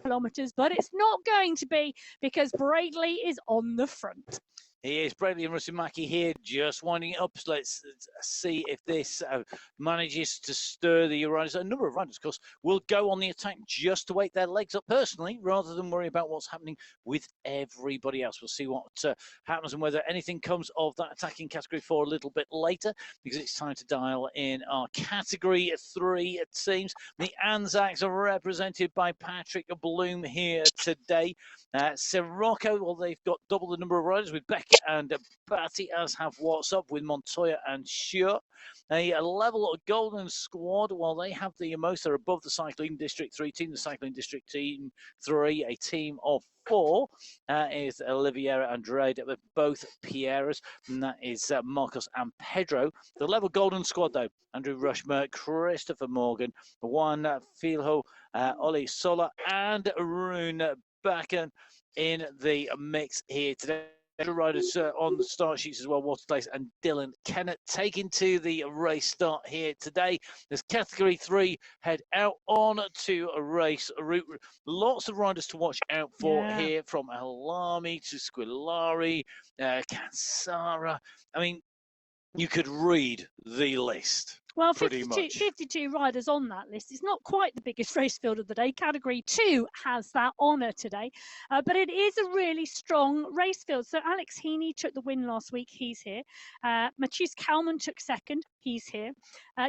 kilometres, but it's not going to be because Bradley is on the front. He is. Bradley and Rusimaki here, just winding it up. So let's see if this manages to stir the riders. A number of riders, of course, will go on the attack just to wake their legs up personally, rather than worry about what's happening with everybody else. We'll see what happens and whether anything comes of that attacking Category 4 a little bit later, because it's time to dial in our Category 3 teams. The Anzacs are represented by Patrick Bloom here today. Sirocco, well, they've got double the number of riders with Becker and Batty, as have What's Up with Montoya and Shure. A level Golden Squad, while they have the most, are above the Cycling District 3 team. The Cycling District Team 3, a team of 4, is Oliveira and Drade, with both Pierres, and that is Marcos and Pedro. The level Golden Squad, though, Andrew Rushmer, Christopher Morgan, Juan Filho, Oli Sola, and Rune Bakken in the mix here today. Riders on the start sheets as well, Waterplace and Dylan Kennett taking to the race start here today. There's Category 3 head out on to a race route. Lots of riders to watch out for here, from Alami to Squilari, Kansara. I mean, you could read the list. Well, 52 riders on that list. It's not quite the biggest race field of the day. Category 2 has that honour today, but it is a really strong race field. So Alex Heaney took the win last week. He's here. Matthias Kalman took second. He's here.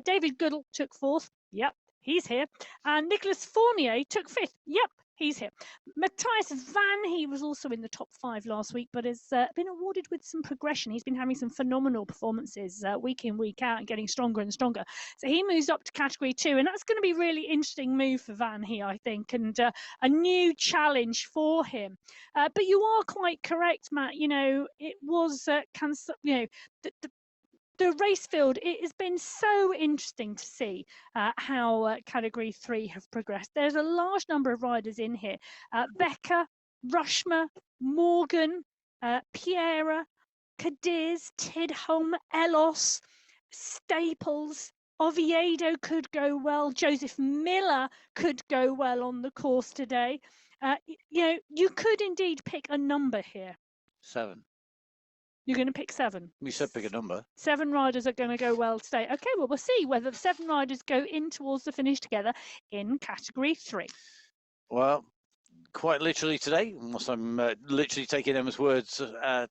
David Goodall took fourth. Yep, he's here. And Nicholas Fournier took fifth. Yep, he's here. Matthias Van, he was also in the top 5 last week, but has been awarded with some progression. He's been having some phenomenal performances week in, week out, and getting stronger and stronger. So he moves up to Category 2, and that's going to be a really interesting move for Van here, I think, and a new challenge for him. But you are quite correct, Matt. You know, it was, the race field, it has been so interesting to see how Category 3 have progressed. There's a large number of riders in here. Becker, Rushmer, Morgan, Piera, Cadiz, Tidholm, Elos, Staples, Oviedo could go well. Joseph Miller could go well on the course today. You know, you could indeed pick a number here. 7. You're going to pick 7. You said pick a number. 7 riders are going to go well today. Okay, well, we'll see whether the 7 riders go in towards the finish together in Category 3. Well, quite literally today, unless I'm literally taking Emma's words at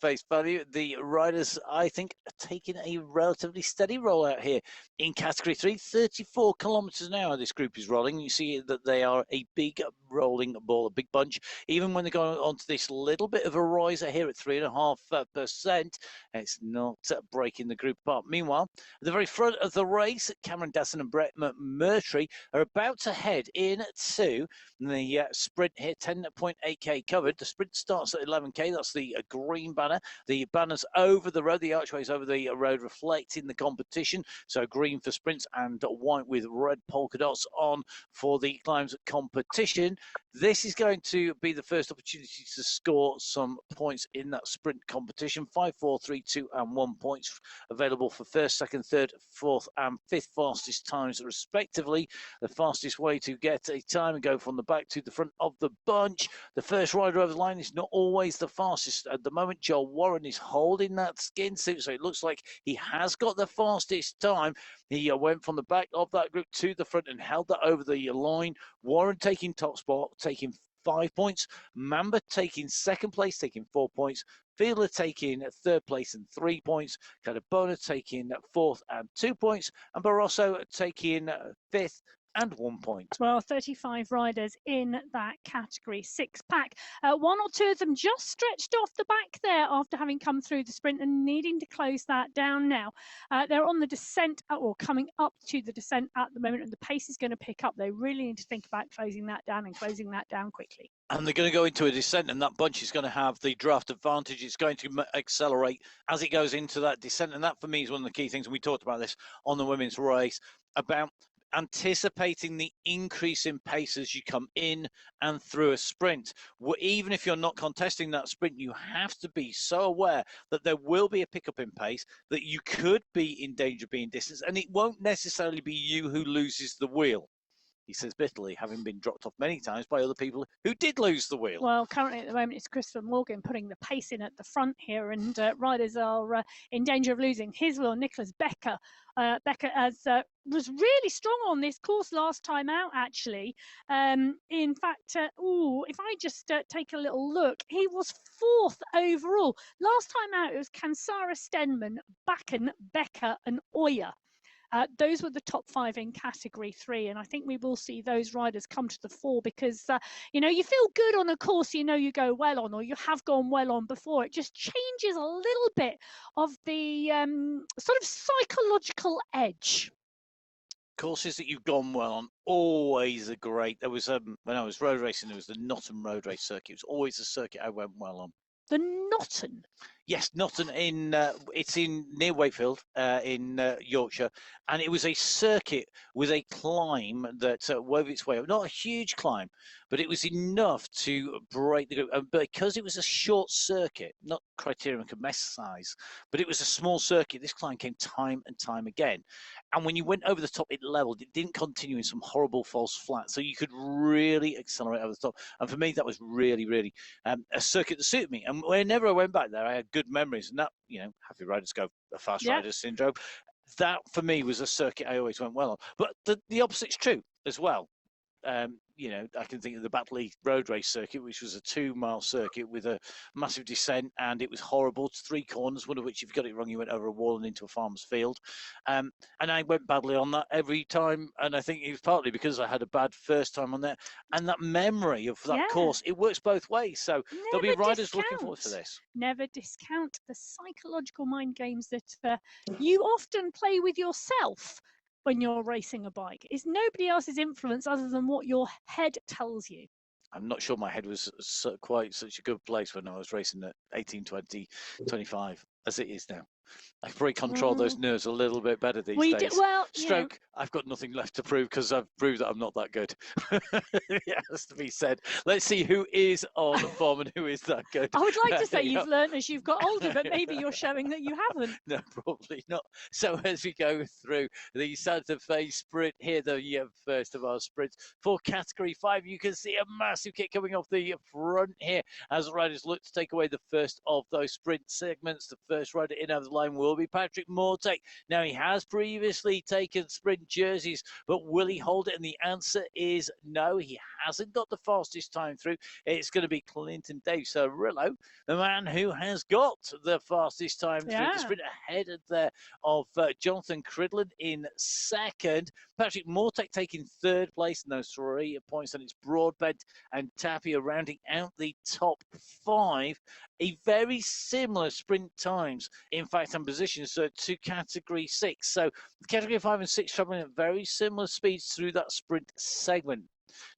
face value, the riders, I think, are taking a relatively steady rollout here in Category 3. 34 kilometres an hour this group is rolling. You see that they are a big rolling ball, a big bunch. Even when they go onto this little bit of a riser here at 3.5%, it's not breaking the group apart. Meanwhile, at the very front of the race, Cameron Dasson and Brett McMurtry are about to head into the sprint here, 10.8k covered. The sprint starts at 11k. That's the green banner. The banners over the road, the archways over the road, reflecting the competition. So green for sprints and white with red polka dots on for the climbs competition. This is going to be the first opportunity to score some points in that sprint competition. 5, 4, 3, 2, and 1 points available for first, second, third, fourth, and fifth fastest times, respectively. The fastest way to get a time and go from the back to the front of the bunch. The first rider over the line is not always the fastest. At the moment, Joel Warren is holding that skin suit, so it looks like he has got the fastest time. He went from the back of that group to the front and held that over the line. Warren taking top spot, taking 5 points. Mamba taking second place, taking 4 points. Fiedler taking third place and 3 points. Cadabona taking fourth and 2 points. And Barroso taking fifth and 1 point. Well, 35 riders in that Category 6 pack. 1 or 2 of them just stretched off the back there after having come through the sprint and needing to close that down now. They're on the descent, or coming up to the descent at the moment, and the pace is going to pick up. They really need to think about closing that down and closing that down quickly. And they're going to go into a descent, and that bunch is going to have the draft advantage. It's going to accelerate as it goes into that descent. And that, for me, is one of the key things. And we talked about this on the women's race, about anticipating the increase in pace as you come in and through a sprint. Even if you're not contesting that sprint, you have to be so aware that there will be a pickup in pace, that you could be in danger of being distanced, and it won't necessarily be you who loses the wheel. he says bitterly, having been dropped off many times by other people who did lose the wheel. Well, currently at the moment it's Christopher Morgan putting the pace in at the front here, and riders are in danger of losing his wheel. Nicholas Becker. Becker was really strong on this course last time out, actually. In fact, if I just take a little look, he was 4th overall. Last time out, it was Kansara, Stenman, Bakken, Becker and Oyer. Those were the top 5 in Category 3, and I think we will see those riders come to the fore because, you know, you feel good on a course you know you go well on or you have gone well on before. It just changes a little bit of the sort of psychological edge. Courses that you've gone well on always are great. There was when I was road racing, there was the Notton Road Race circuit. It was always a circuit I went well on. The Notton? Yes, Notton it's in near Wakefield in Yorkshire, and it was a circuit with a climb that wove its way up. Not a huge climb, but it was enough to break the group. And because it was a short circuit, not criterion of mess size, but it was a small circuit, this climb came time and time again. And when you went over the top, it leveled. It didn't continue in some horrible false flat, so you could really accelerate over the top. And for me, that was really a circuit that suited me. And whenever I went back there, I had good memories. And that, you know, happy riders go fast riders syndrome. That for me was a circuit I always went well on. But the opposite's true as well. You know, I can think of the Batley Road Race circuit, which was a 2-mile circuit with a massive descent, and it was horrible. It's 3 corners, one of which, if you got it wrong, you went over a wall and into a farmer's field. And I went badly on that every time, and I think it was partly because I had a bad first time on there. And that memory of that course, it works both ways. So there'll be riders looking forward to this. Never discount the psychological mind games that you often play with yourself when you're racing a bike. It's nobody else's influence other than what your head tells you. I'm not sure my head was quite such a good place when I was racing at 18, 20, 25 as it is now. I can probably control those nerves a little bit better these days. Stroke, you know, I've got nothing left to prove because I've proved that I'm not that good. It has to be said. Let's see who is on form and who is that good. I would like to say you've learned as you've got older, but maybe you're showing that you haven't. No, probably not. So as we go through the Santa Fe sprint here, the first of our sprints for Category 5, you can see a massive kick coming off the front here as the riders look to take away the first of those sprint segments. The first rider in over the line will be Patrick Mortek. Now, he has previously taken sprint jerseys, but will he hold it? And the answer is no. He hasn't got the fastest time through. It's going to be Clinton Dave Cirillo, the man who has got the fastest time through the sprint, ahead of there of Jonathan Cridland in second. Patrick Mortek taking 3rd place in those 3 points, and it's Broadbent and Tapia rounding out the top 5. A very similar sprint times, in fact, and positions to Category 6. So Category 5 and 6 traveling at very similar speeds through that sprint segment.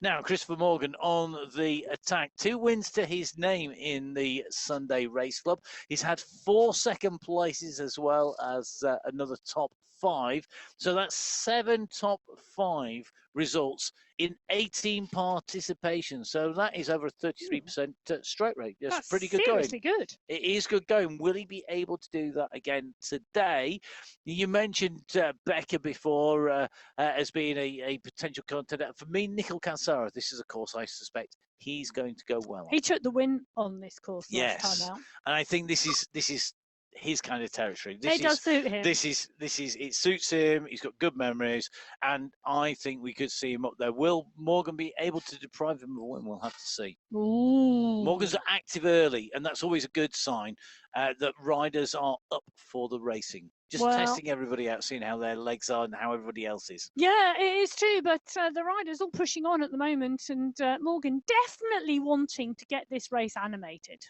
Now, Christopher Morgan on the attack. 2 wins to his name in the Sunday Race Club. He's had 4 second places as well as another top 5. So that's 7 top 5 results in 18 participations. So that is over a 33% strike rate. That's pretty good going. Seriously good. It is good going. Will he be able to do that again today? You mentioned Becker before as being a potential contender. For me, Nicol Cansara, this is a course I suspect he's going to go well on. He took the win on this course last time out. And I think this is his kind of territory. It does suit him. It suits him. He's got good memories, and I think we could see him up there. Will Morgan be able to deprive him of a win? We'll have to see. Ooh. Morgan's active early, and that's always a good sign that riders are up for the racing. Just testing everybody out, seeing how their legs are and how everybody else is. Yeah, it is true, but the riders all pushing on at the moment, and Morgan definitely wanting to get this race animated.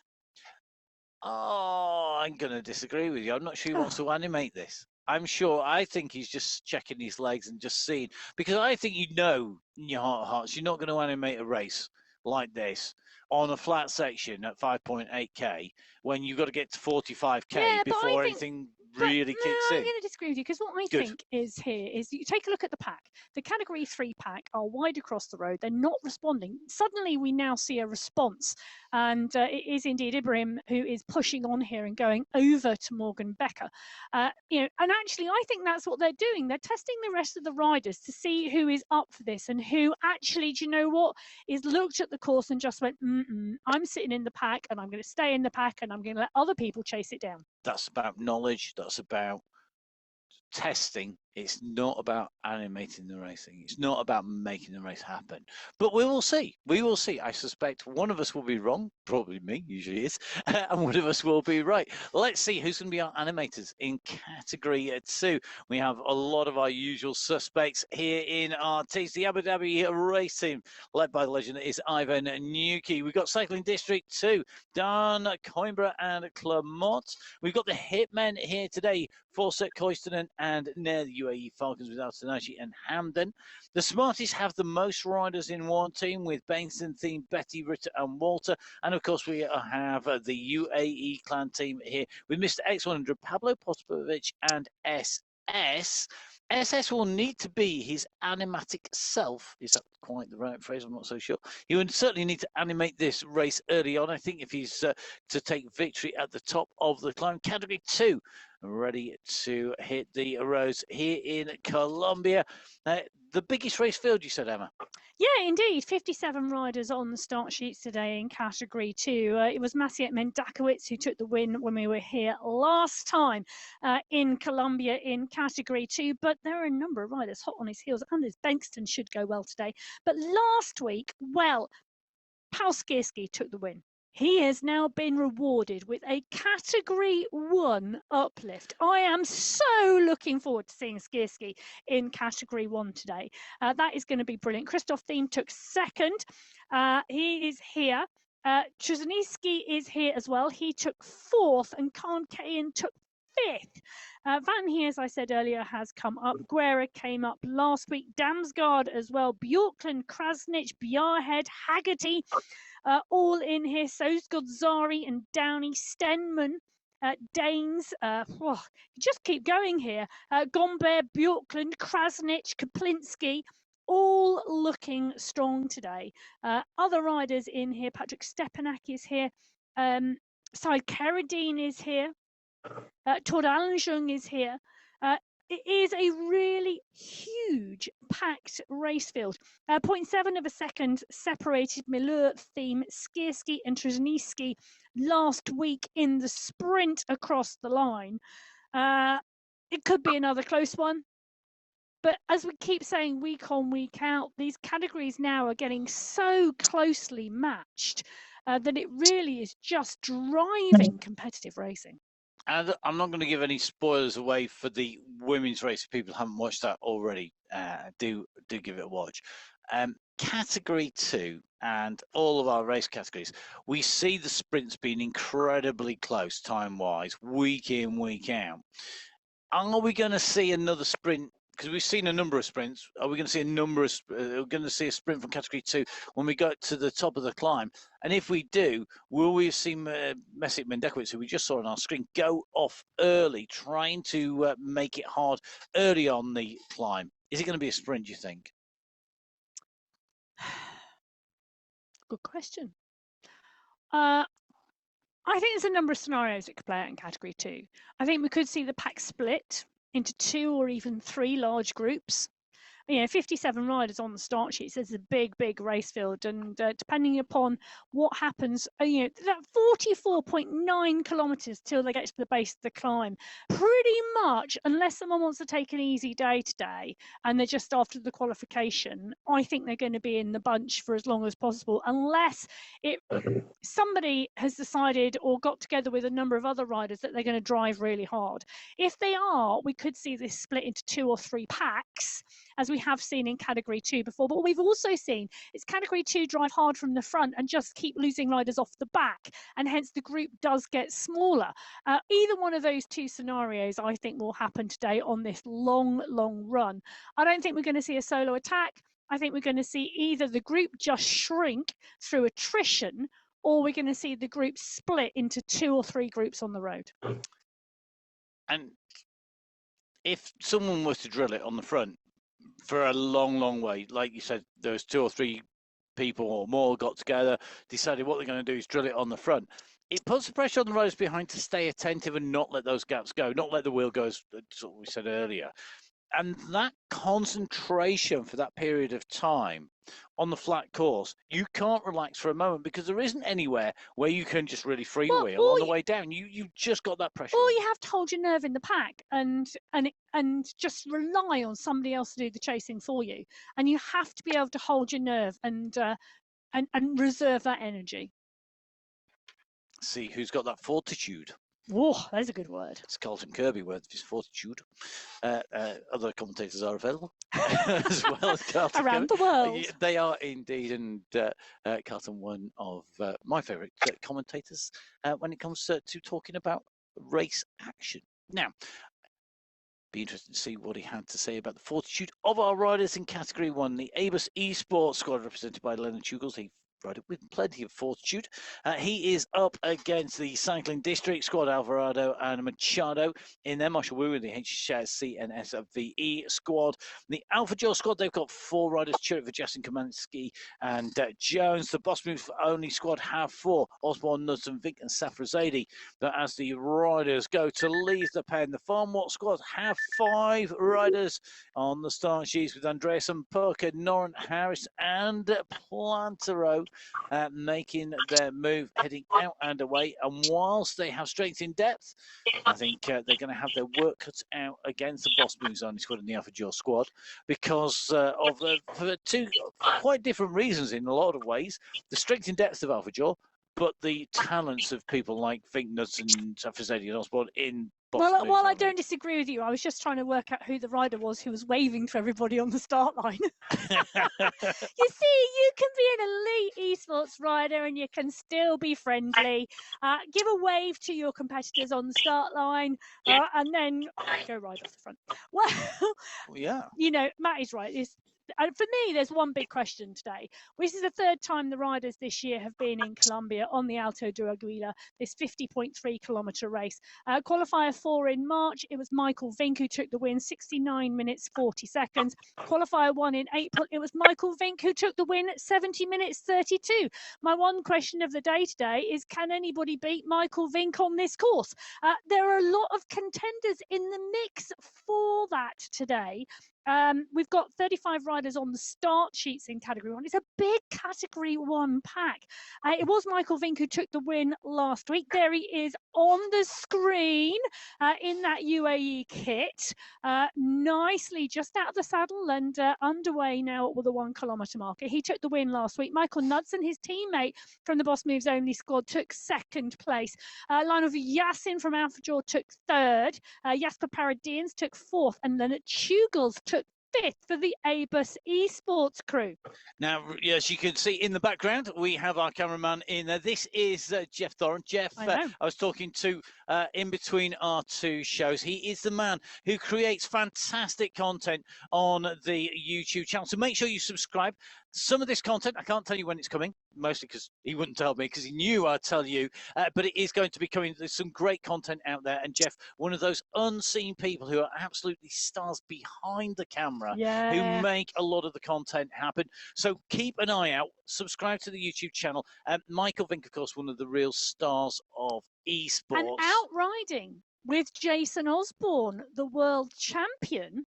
Oh, I'm going to disagree with you. I'm not sure he wants to animate this. I think he's just checking his legs and just seeing. Because I think you know in your heart of hearts, you're not going to animate a race like this on a flat section at 5.8k when you've got to get to 45k before anything really kicks in. I'm going to disagree with you, because what I think is here is you take a look at the pack. The Category 3 pack are wide across the road. They're not responding. Suddenly, we now see a response, and it is indeed Ibrahim who is pushing on here and going over to Morgan Becker. You know, and actually, I think that's what they're doing. They're testing the rest of the riders to see who is up for this and who actually, do you know what, is looked at the course and just went, I'm sitting in the pack, and I'm going to stay in the pack, and I'm going to let other people chase it down. That's about knowledge. That's about testing. It's not about animating the racing. It's not about making the race happen. But we will see. We will see. I suspect one of us will be wrong, probably me, usually is, and one of us will be right. Let's see who's going to be our animators in Category 2. We have a lot of our usual suspects here in our teams. The Abu Dhabi race team, led by the legend, is Ivan Newkey. We've got Cycling District 2, Dan Coimbra and Clermont. We've got the Hitmen here today, Forsett, Koistonen and Nair, the UAE Falcons with Altanaji and Hamden. The Smarties have the most riders in one team with Bainton Theme, Betty, Ritter and Walter. And of course we have the UAE clan team here with Mr. X100, Pablo Potovic and SS. SS will need to be his animatic self. Is that quite the right phrase? I'm not so sure. He would certainly need to animate this race early on, I think, if he's to take victory at the top of the climb. Category 2, ready to hit the roads here in Colombia. The biggest race field, you said, Emma? Yeah, indeed. 57 riders on the start sheets today in Category 2. It was Maciej Mendakowicz who took the win when we were here last time in Colombia in Category 2. But there are a number of riders hot on his heels. Anders Bengtsson should go well today. But last week, well, Paul Skierski took the win. He has now been rewarded with a Category 1 uplift. I am so looking forward to seeing Skierski in Category 1 today. That is going to be brilliant. Christoph Thiem took second. He is here. Trzynski is here as well. He took fourth, and Khan Kayan took fifth. Van Heer, as I said earlier, has come up. Guerra came up last week. Damsgaard as well. Bjorklund, Krasnich, Bjarhead, Haggerty, all in here. So's Godzari and Downey, Stenman, Danes. Just keep going here. Gombe, Bjorklund, Krasnich, Kaplinski, all looking strong today. Other riders in here. Patrick Stepanak is here. Said Keradine is here. Tord Allenjung is here. It is a really huge packed race field. 0.7 of a second separated melhor, Thiem, Skierski and Trzynski last week in the sprint across the line. It could be another close one. But as we keep saying week on, week out, these categories now are getting so closely matched that it really is just driving competitive racing. And I'm not going to give any spoilers away for the women's race. If people haven't watched that already, do give it a watch. Category 2 and all of our race categories, we see the sprints being incredibly close time-wise, week in, week out. Are we going to see another sprint? Because we've seen a number of sprints. Are we going to see we're going to see a sprint from Category 2 when we go to the top of the climb? And if we do, will we see Maciej Mendakowicz, who we just saw on our screen, go off early, trying to make it hard early on the climb? Is it going to be a sprint, do you think? Good question. I think there's a number of scenarios that could play out in Category 2. I think we could see the pack split into 2 or even 3 large groups. 57 riders on the start sheet says it's a big race field, and depending upon what happens, that 44.9 kilometers till they get to the base of the climb, pretty much, unless someone wants to take an easy day today and they're just after the qualification, I think they're going to be in the bunch for as long as possible, unless somebody has decided or got together with a number of other riders that they're going to drive really hard. If they are, we could see this split into 2 or 3 packs, as we have seen in Category 2 before. But what we've also seen is Category 2 drive hard from the front and just keep losing riders off the back, and hence the group does get smaller. Either one of those 2 scenarios, I think, will happen today on this long run. I don't think we're going to see a solo attack. I think we're going to see either the group just shrink through attrition, or we're going to see the group split into 2 or 3 groups on the road. And if someone was to drill it on the front for a long, long way, like you said, there's 2 or 3 people or more got together, decided what they're going to do is drill it on the front. It puts the pressure on the riders behind to stay attentive and not let those gaps go, not let the wheel go, as we said earlier. And that concentration for that period of time on the flat course, you can't relax for a moment because there isn't anywhere where you can just really freewheel on the way down. You've just got that pressure. Or you have to hold your nerve in the pack and just rely on somebody else to do the chasing for you. And you have to be able to hold your nerve and reserve that energy. See who's got that fortitude. Oh, that's a good word. It's Carlton Kirby word, his fortitude. Other commentators are available as well as Carlton around Kirby. the world. They are indeed, and Carlton, one of my favourite commentators when it comes to talking about race action. Now, be interested to see what he had to say about the fortitude of our riders in Category 1. The ABUS Esports squad, represented by Leonard Hugels, he rider with plenty of fortitude. He is up against the Cycling District squad, Alvarado and Machado. In there, Marshall Wu in the HSC and SVE squad. The Alpha Joe squad, they've got 4 riders, Chirut, Vajasin, Kamansky and Jones. The Boss Moves only squad have 4, Osborne, Knudsen, Vink and Safrazadi. But as the riders go to leave the pen, the Farm Walk squad have 5 riders on the start sheets with Andreasen, Parker, Noren, Harris and Plantero. Making their move, heading out and away. And whilst they have strength in depth, I think they're going to have their work cut out against the Boss Moves only squad and the Alpha Jaw squad because for 2 quite different reasons in a lot of ways. The strength in depth of Alpha Jaw, but the talents of people like Vink, Knudsen, Safrazadi and Osborne in Well, I don't disagree with you. I was just trying to work out who the rider was who was waving to everybody on the start line. You see, you can be an elite esports rider and you can still be friendly. Give a wave to your competitors on the start line and then go right off the front. Well, yeah. You know, Matt is right. For me, there's one big question today. This is the 3rd time the riders this year have been in Colombia on the Alto de Aguila, this 50.3 kilometre race. Qualifier 4 in March, it was Michael Vink who took the win, 69 minutes 40 seconds. Qualifier 1 in April, it was Michael Vink who took the win, 70 minutes 32. My one question of the day today is, can anybody beat Michael Vink on this course? There are a lot of contenders in the mix for that today. We've got 35 riders on the start sheets in Category 1. It's a big Category 1 pack. It was Michael Vink who took the win last week. There he is on the screen in that UAE kit. Nicely just out of the saddle and underway now with the 1 kilometre marker. He took the win last week. Michael Knudsen, his teammate from the Boss Moves Only squad, took 2nd place. Lionel Yasin from Alpha Jaw took 3rd. Jasper Paradians took 4th. And Leonard Hugels took 5th for the ABUS Esports crew. Now, as you can see in the background, we have our cameraman in there. This is Jeff Thoran. Jeff, I was talking to in between our 2 shows. He is the man who creates fantastic content on the YouTube channel. So make sure you subscribe. Some of this content, I can't tell you when it's coming, mostly because he wouldn't tell me because he knew I'd tell you, but it is going to be coming. There's some great content out there. And Jeff, one of those unseen people who are absolutely stars behind the camera, who make a lot of the content happen. So keep an eye out, subscribe to the YouTube channel. Michael Vink, of course, one of the real stars of esports. And outriding with Jason Osborne, the world champion,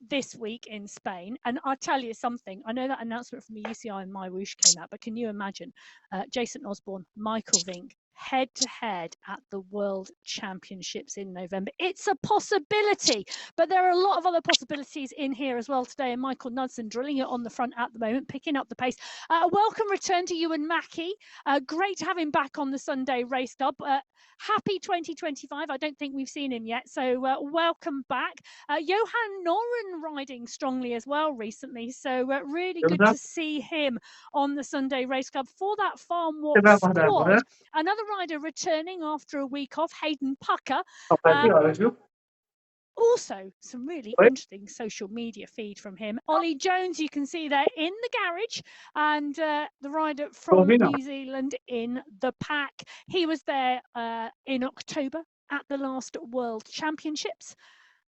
this week in Spain. And I'll tell you something, I know that announcement from the UCI and my whoosh came out, but can you imagine Jason Osborne, Michael Vink, head to head at the World Championships in November? It's a possibility, but there are a lot of other possibilities in here as well today. And Michael Knudsen drilling it on the front at the moment, picking up the pace. Welcome return to you and Mackie. Great to have him back on the Sunday Race Club. Happy 2025. I don't think we've seen him yet, so welcome back. Johan Noren riding strongly as well recently, so really good to see him on the Sunday Race Club for that Farm Walk squad. Another rider returning after a week off, Hayden Pucker. Also, some really interesting social media feed from him. Ollie Jones, you can see there in the garage, and the rider from New Zealand in the pack. He was there in October at the last World Championships.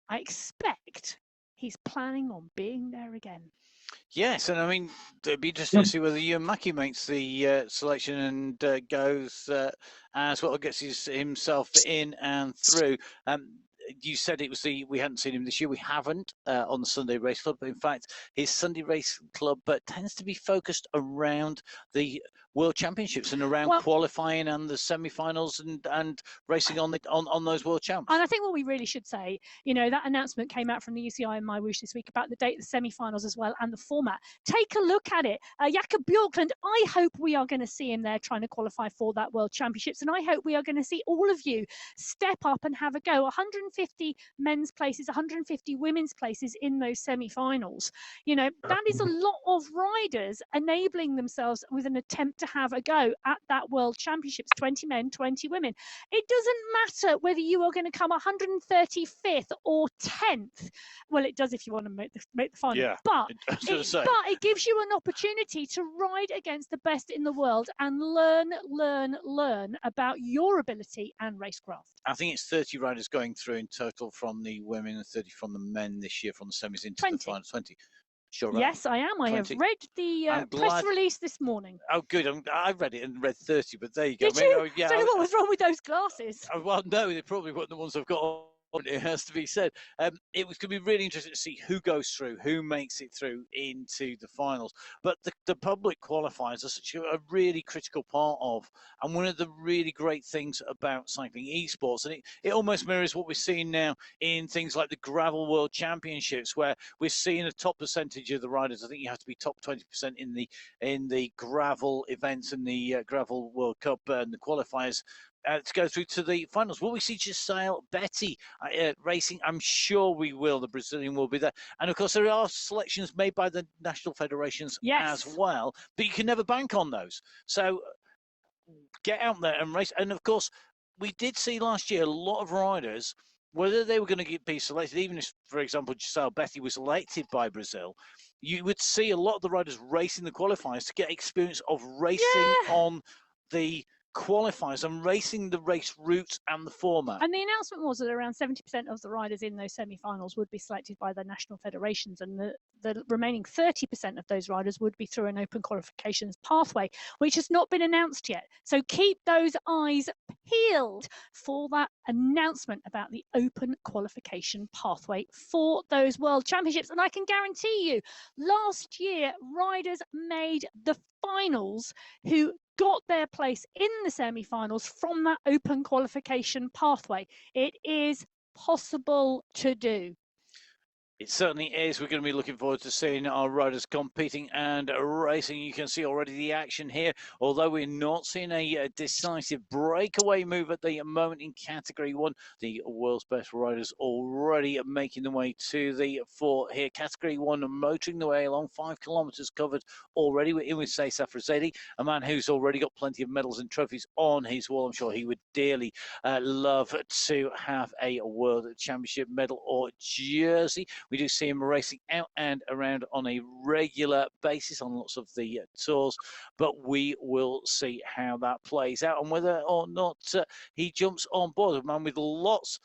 I expect he's planning on being there again. Yes, and I mean, it'd be interesting to see whether Ewan Mackey makes the selection and goes as well, gets himself in and through. You said it was we hadn't seen him this year. We haven't on the Sunday Race Club. But in fact, his Sunday Race Club tends to be focused around the World Championships and around qualifying and the semi-finals and racing on those World Champs. And I think what we really should say, you know, that announcement came out from the UCI and My Whoosh this week about the date of the semi-finals as well and the format. Take a look at it. Jakob Björklund, I hope we are going to see him there trying to qualify for that World Championships, and I hope we are going to see all of you step up and have a go. 150 men's places, 150 women's places in those semi-finals. You know, that is a lot of riders enabling themselves with an attempt to have a go at that World Championships, 20 men, 20 women. It doesn't matter whether you are going to come 135th or 10th. Well, it does if you want to make the final. Yeah, but it gives you an opportunity to ride against the best in the world and learn about your ability and racecraft. I think it's 30 riders going through in total from the women and 30 from the men this year from the semis into 20. the final. 20. Sure, right? Yes, I am. 20. I have read the press release this morning. Oh, good. I read it and read 30, but there you go. Did you? Yeah, don't know what was wrong with those glasses. Well, no, they probably weren't the ones I've got on. It has to be said. It was going to be really interesting to see who goes through, who makes it through into the finals. But the public qualifiers are such a really critical part of, and one of the really great things about cycling esports. And it almost mirrors what we're seeing now in things like the Gravel World Championships, where we're seeing a top percentage of the riders. I think you have to be top 20% in the gravel events and the Gravel World Cup and the qualifiers. To go through to the finals. Will we see Giselle Betty racing? I'm sure we will. The Brazilian will be there. And of course, there are selections made by the national federations as well, but you can never bank on those. So get out there and race. And of course, we did see last year a lot of riders, whether they were going to be selected, even if, for example, Giselle Betty was selected by Brazil, you would see a lot of the riders racing the qualifiers to get experience of racing on the qualifiers and racing the race route and the format. And the announcement was that around 70% of the riders in those semi-finals would be selected by the national federations, and the remaining 30% of those riders would be through an open qualifications pathway, which has not been announced yet. So keep those eyes peeled for that announcement about the open qualification pathway for those World Championships. And I can guarantee you, last year, riders made the finals who got their place in the semi-finals from that open qualification pathway. It is possible to do. It certainly is. We're going to be looking forward to seeing our riders competing and racing. You can see already the action here, although we're not seeing a decisive breakaway move at the moment in Category 1. The world's best riders already making their way to the fort here. Category 1 motoring the way along, 5 kilometres covered already. We're in with Seysaf Razedi, a man who's already got plenty of medals and trophies on his wall. I'm sure he would dearly love to have a World Championship medal or jersey. We do see him racing out and around on a regular basis on lots of the tours, but we will see how that plays out and whether or not he jumps on board. A man with lots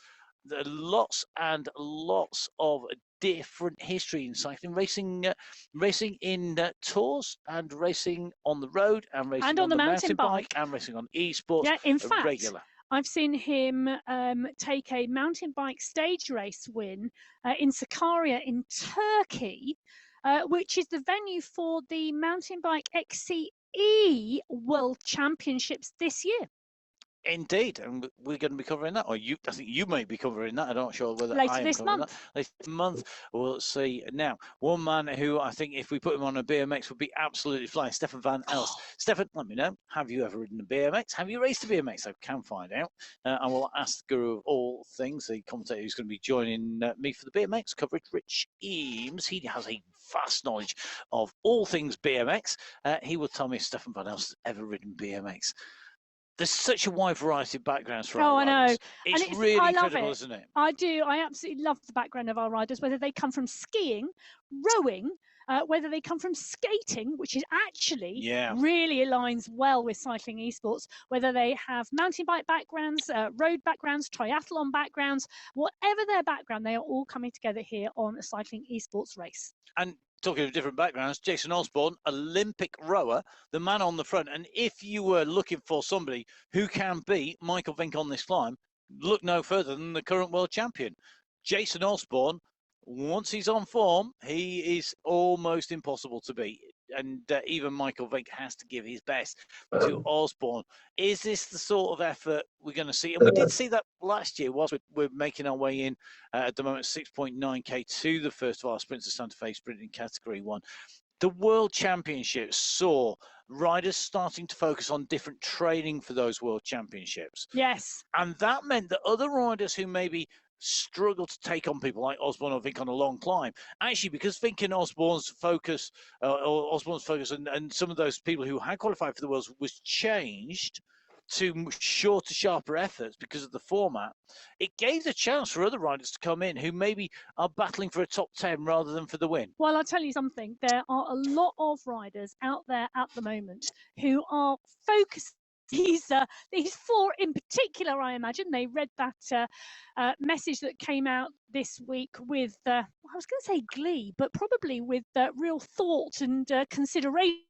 and lots of different history in cycling, racing in tours and racing on the road and racing on the mountain bike and racing on esports. Yeah, in fact, regular. I've seen him take a mountain bike stage race win in Sakarya in Turkey, which is the venue for the mountain bike XCE World Championships this year. Indeed, and we're going to be covering that, or I think you may be covering that. I'm not sure whether later I am this covering month. That. Later this month, we'll see. Now, one man who I think if we put him on a BMX would be absolutely flying, Stefan van Elst. Stefan, let me know. Have you ever ridden a BMX? Have you raced a BMX? I can find out. I will ask the guru of all things, the commentator who's going to be joining me for the BMX coverage, Rich Eames. He has a vast knowledge of all things BMX. He will tell me if Stefan van Elst has ever ridden BMX. There's such a wide variety of backgrounds for our riders. I know. It's really incredible, it. Isn't it? I do. I absolutely love the background of our riders, whether they come from skiing, rowing, whether they come from skating, which is actually Yeah. really aligns well with cycling esports, whether they have mountain bike backgrounds, road backgrounds, triathlon backgrounds, whatever their background, they are all coming together here on a cycling esports race. And talking of different backgrounds, Jason Osborne, Olympic rower, the man on the front. And if you were looking for somebody who can beat Michael Vink on this climb, look no further than the current world champion. Jason Osborne, once he's on form, he is almost impossible to beat. And even Michael Vink has to give his best to Osborne. Is this the sort of effort we're going to see? And we did see that last year whilst we're making our way in at the moment, 6.9k to the first of our sprints of Santa Fe sprint in Category 1. The World Championships saw riders starting to focus on different training for those World Championships. Yes. And that meant that other riders who maybe struggle to take on people like Osborne or Vink on a long climb, actually, because Vink and Osborne's focus, and some of those people who had qualified for the Worlds was changed to shorter, sharper efforts because of the format, it gave the chance for other riders to come in who maybe are battling for a top 10 rather than for the win. Well, I'll tell you something. There are a lot of riders out there at the moment who are focused. These four in particular, I imagine, they read that message that came out this week with, I was going to say glee, but probably with real thought and consideration.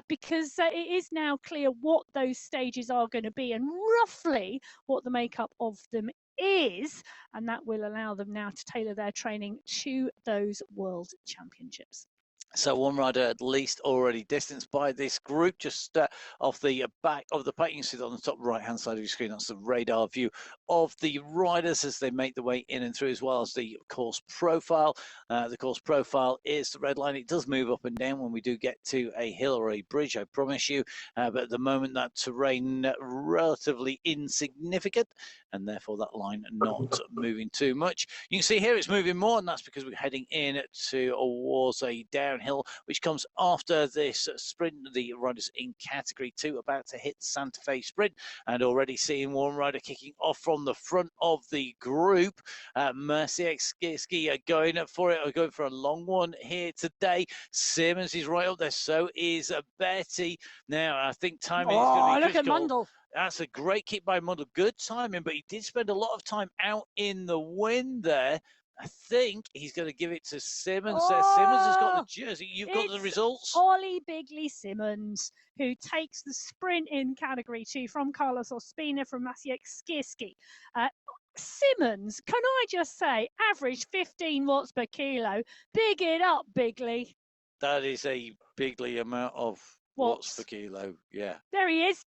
Because it is now clear what those stages are going to be and roughly what the makeup of them is, and that will allow them now to tailor their training to those World Championships. So one rider at least already distanced by this group, just off the back of the pack. You can see that on the top right-hand side of your screen. That's the radar view of the riders as they make their way in and through, as well as the course profile. The course profile is the red line. It does move up and down when we do get to a hill or a bridge, I promise you. But at the moment, that terrain relatively insignificant, and therefore that line not moving too much. You can see here it's moving more, and that's because we're heading in towards a downhill, which comes after this sprint. The riders in Category 2 about to hit the Santa Fe sprint, and already seeing one rider kicking off from the front of the group. Maciej Skierski going for it, going for a long one here today. Simmons is right up there, so is Betty. Now, I think timing is going to be critical. Look at Mundell. That's a great kick by Mundell. Good timing, but he did spend a lot of time out in the wind there. I think he's going to give it to Simmons. Simmons has got the jersey. You've got the results. Ollie Bigley Simmons, who takes the sprint in Category 2 from Carlos Ospina from Maciej Skierski. Simmons, can I just say, averaged 15 watts per kilo. Big it up, Bigley. That is a Bigley amount of watts per kilo. Yeah. There he is.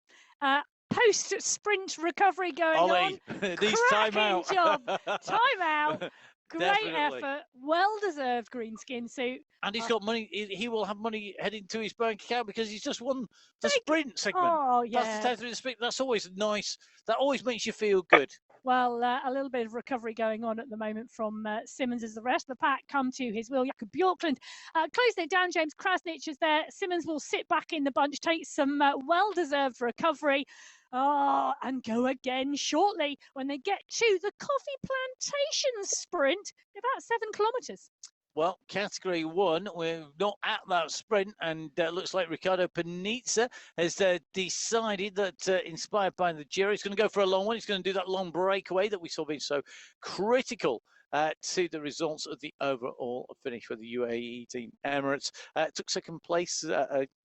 Post-sprint recovery going Ollie, on. These time out. Job. Time out. Great Definitely. effort. Well-deserved green skin suit. And he's got money. He will have money heading to his bank account because he's just won the sprint segment. Oh, yeah. That's the 10th of the sprint. That's always nice. That always makes you feel good. Well, a little bit of recovery going on at the moment from Simmons as the rest of the pack come to his will. Jakob Bjorklund closing it down. James Krasnich is there. Simmons will sit back in the bunch, take some well-deserved recovery. And go again shortly when they get to the Coffee Plantation sprint, about 7 kilometres. Well, Category 1, we're not at that sprint, and looks like Ricardo Panizza has decided that, inspired by the Giro, he's going to go for a long one. He's going to do that long breakaway that we saw being so critical to the results of the overall finish for the UAE team. Emirates took second place.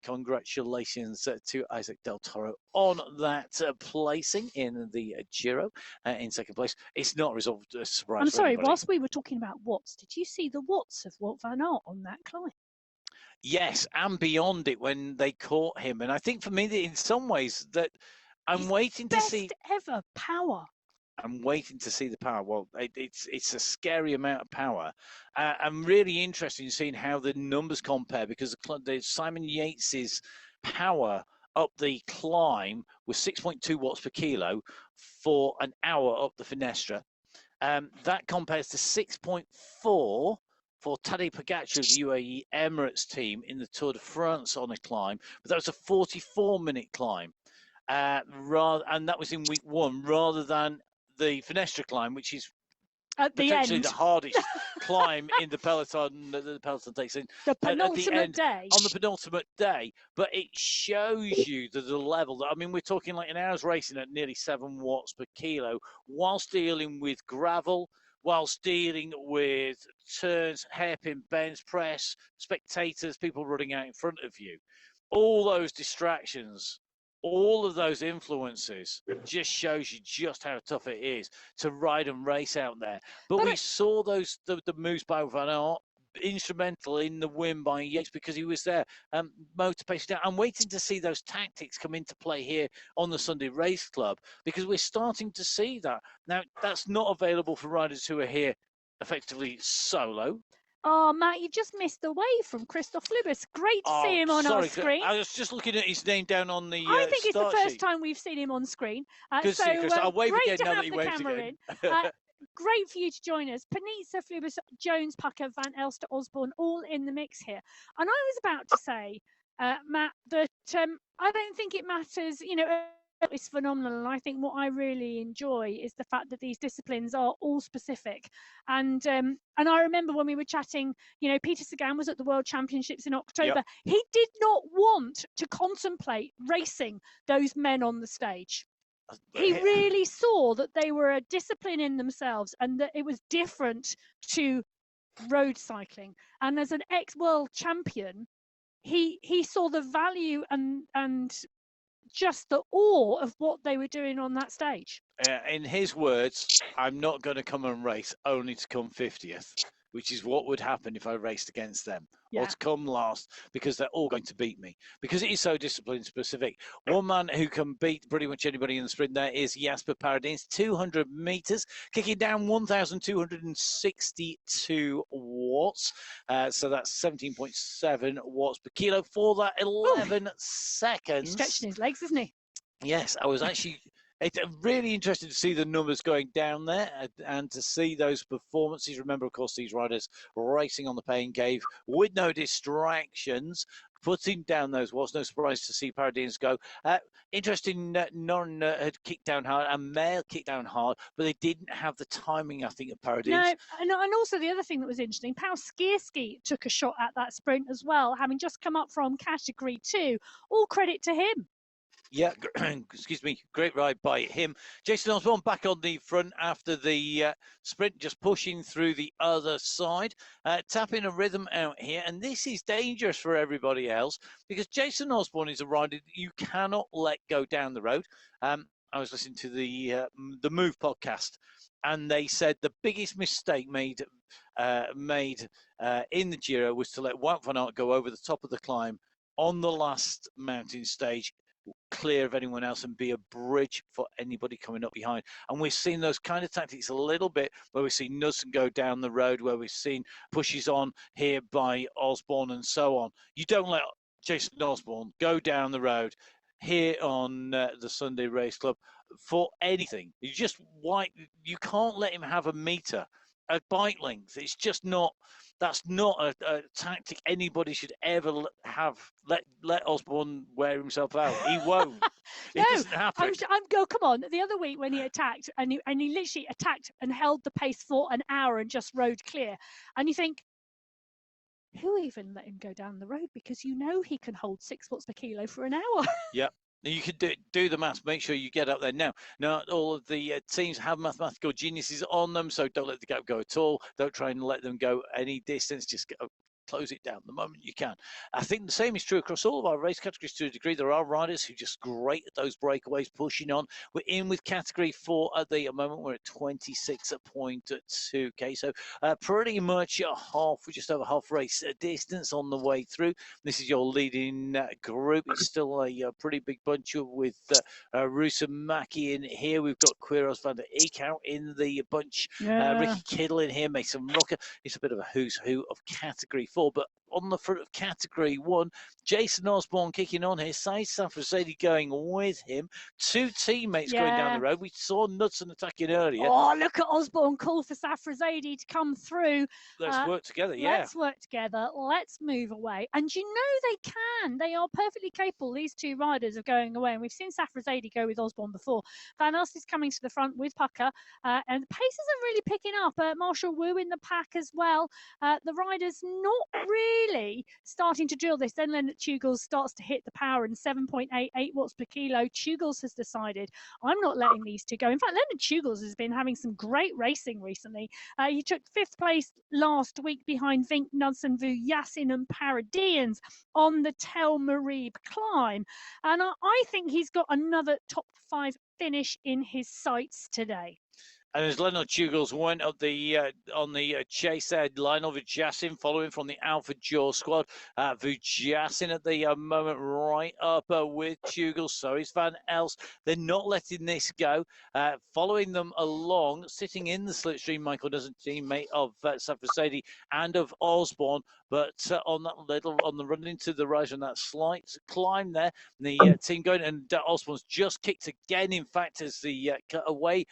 Congratulations to Isaac Del Toro on that placing in the Giro in second place. It's not resolved a surprise. I'm sorry, anybody. whilst we were talking about watts, did you see the watts of Wout van Aert on that climb? Yes, and beyond it when they caught him. And I think for me, in some ways, that I'm waiting to see ever power. I'm waiting to see the power. Well, it's a scary amount of power. I'm really interested in seeing how the numbers compare, because the Simon Yates's power up the climb was 6.2 watts per kilo for an hour up the Finestra. That compares to 6.4 for Tadej Pogacar of the UAE Emirates team in the Tour de France on a climb, but that was a 44-minute climb, and that was in week 1 rather than the Finestra climb, which is At the potentially end. the hardest climb in the peloton that the peloton takes in The at the penultimate end day. on the penultimate day. But it shows you the level that, I mean, we're talking like an hour's racing at nearly 7 watts per kilo, whilst dealing with gravel, whilst dealing with turns, hairpin bends, press, spectators, people running out in front of you. All those distractions, all of those influences just shows you just how tough it is to ride and race out there. But we saw those the moves by Van Aert, instrumental in the win by Yates because he was there, motor pacing down. I'm waiting to see those tactics come into play here on the Sunday Race Club, because we're starting to see that. Now, that's not available for riders who are here effectively solo. Oh, Matt, you've just missed the wave from Christoph Lubis. Great to see him on our screen. I was just looking at his name down on the I think it's the first sheet. time we've seen him on screen. Good to see you, Chris. I'll wave again now that he waves again. Great for you to join us. Panizza, Flubis, Jones, Pucker, Van Elster, Osborne, all in the mix here. And I was about to say, Matt, that I don't think it matters, you know, it's phenomenal, and I think what I really enjoy is the fact that these disciplines are all specific. And I remember when we were chatting, you know, Peter Sagan was at the World Championships in October. Yep. He did not want to contemplate racing those men on the stage. He really saw that they were a discipline in themselves and that it was different to road cycling. And as an ex-world champion, he saw the value and just the awe of what they were doing on that stage. In his words, I'm not going to come and race only to come 50th, which is what would happen if I raced against them, or to come last, because they're all going to beat me, because it is so discipline specific. One man who can beat pretty much anybody in the sprint there is Jasper Paradins, 200 meters, kicking down 1,262 watts. So that's 17.7 watts per kilo for that 11 seconds. He's stretching his legs, isn't he? Yes, I was actually... It's really interesting to see the numbers going down there and to see those performances. Remember, of course, these riders racing on the pain cave with no distractions, putting down those watts. No surprise to see Paradines go. Interesting, Noren had kicked down hard and Mail kicked down hard, but they didn't have the timing, I think, of Paradines. No, and also the other thing that was interesting, Pau Skierski took a shot at that sprint as well, having just come up from Category 2. All credit to him. Yeah, excuse me, great ride by him. Jason Osborne back on the front after the sprint, just pushing through the other side, tapping a rhythm out here. And this is dangerous for everybody else, because Jason Osborne is a rider that you cannot let go down the road. I was listening to the Move podcast, and they said the biggest mistake made in the Giro was to let Wout van Aert go over the top of the climb on the last mountain stage, clear of anyone else, and be a bridge for anybody coming up behind. And we've seen those kind of tactics a little bit, where we've seen Knudsen go down the road, where we've seen pushes on here by Osborne and so on. You don't let Jason Osborne go down the road here on the Sunday Race Club for anything. You can't let him have a meter, a bike length. It's just not. That's not a tactic anybody should ever have. Let Osborne wear himself out. He won't. No, it doesn't happen. Come on. The other week when he attacked, and he literally attacked and held the pace for an hour and just rode clear. And you think, who even let him go down the road? Because you know he can hold 6 watts per kilo for an hour. Yep. You could do the maths. Make sure you get up there. Now, all of the teams have mathematical geniuses on them, so don't let the gap go at all. Don't try and let them go any distance. Just close it down the moment you can. I think the same is true across all of our race categories to a degree. There are riders who are just great at those breakaways, pushing on. We're in with Category 4 at the moment. We're at 26.2k, so pretty much we're just over half race distance on the way through. This is your leading group. It's still a pretty big bunch with Rusamaki in here. We've got Quiros van der Eek out in the bunch. Ricky Kittle in here, Mason Rocker. It's a bit of a who's who of Category 4, but on the front of Category 1. Jason Osborne kicking on here. Saeed Safrazadi going with him. Two teammates going down the road. We saw Knudsen attacking earlier. Oh, look at Osborne call for Safrazadi to come through. Let's work together, Let's work together. Let's move away. And you know they can. They are perfectly capable, these two riders, of going away. And we've seen Safrazadi go with Osborne before. Van Elst is coming to the front with Pucker. And the paces are really picking up. Marshall Wu in the pack as well. The riders not really starting to drill this. Then Leonard Tugels starts to hit the power, and 7.88 watts per kilo. Tugels has decided, I'm not letting these two go. In fact, Leonard Tugels has been having some great racing recently. He took 5th place last week behind Vink, Knudsen, Vu, Yassin and Paradians on the Tel Marib climb. And I think he's got another top 5 finish in his sights today. And as Leonard Tugels went up on the chase there, Lionel Vujassin following from the Alpha Jaw squad. Vujassin at the moment right up with Tugels. So is Van Elst. They're not letting this go. Following them along, sitting in the slipstream, Michael Knudsen, teammate of Safrazadi and of Osborne. But on the run into the rise on that slight climb there, the team going, and Osborne's just kicked again. In fact, as the cut away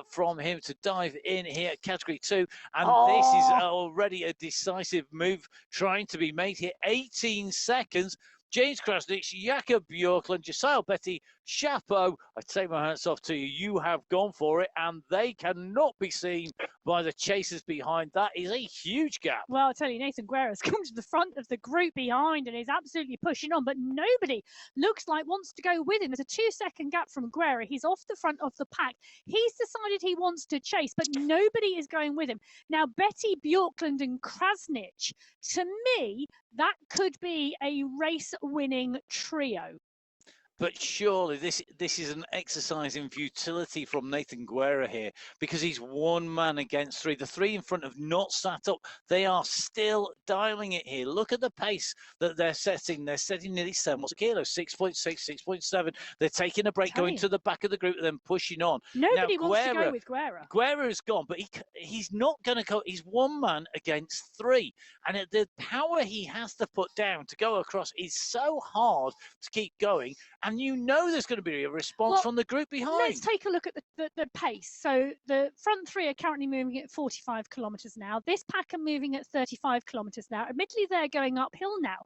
from him to dive in here at Category 2, and this is already a decisive move trying to be made here. 18 seconds. James Krasnich, Jakob Björklund, Josiah Betty, chapeau. I take my hats off to you. You have gone for it, and they cannot be seen by the chasers behind. That is a huge gap. Well, I'll tell you, Nathan Guerra's come to the front of the group behind and is absolutely pushing on, but nobody looks like wants to go with him. There's a 2-second gap from Guerra. He's off the front of the pack. He's decided he wants to chase, but nobody is going with him. Now, Betty, Björklund and Krasnich, to me, that could be a race-winning trio. But surely this is an exercise in futility from Nathan Guerra here, because he's one man against 3. The 3 in front have not sat up. They are still dialing it here. Look at the pace that they're setting. They're setting nearly 7 watts a kilo, 6.6, 6.7. They're taking a break, going to the back of the group, and then pushing on. Nobody wants to go with Guerra. Guerra is gone, but he's not going to go. He's one man against 3. And the power he has to put down to go across is so hard to keep going. And you know there's going to be a response from the group behind. Let's take a look at the pace. So the front 3 are currently moving at 45 kilometres now. This pack are moving at 35 kilometres now. Admittedly, they're going uphill now.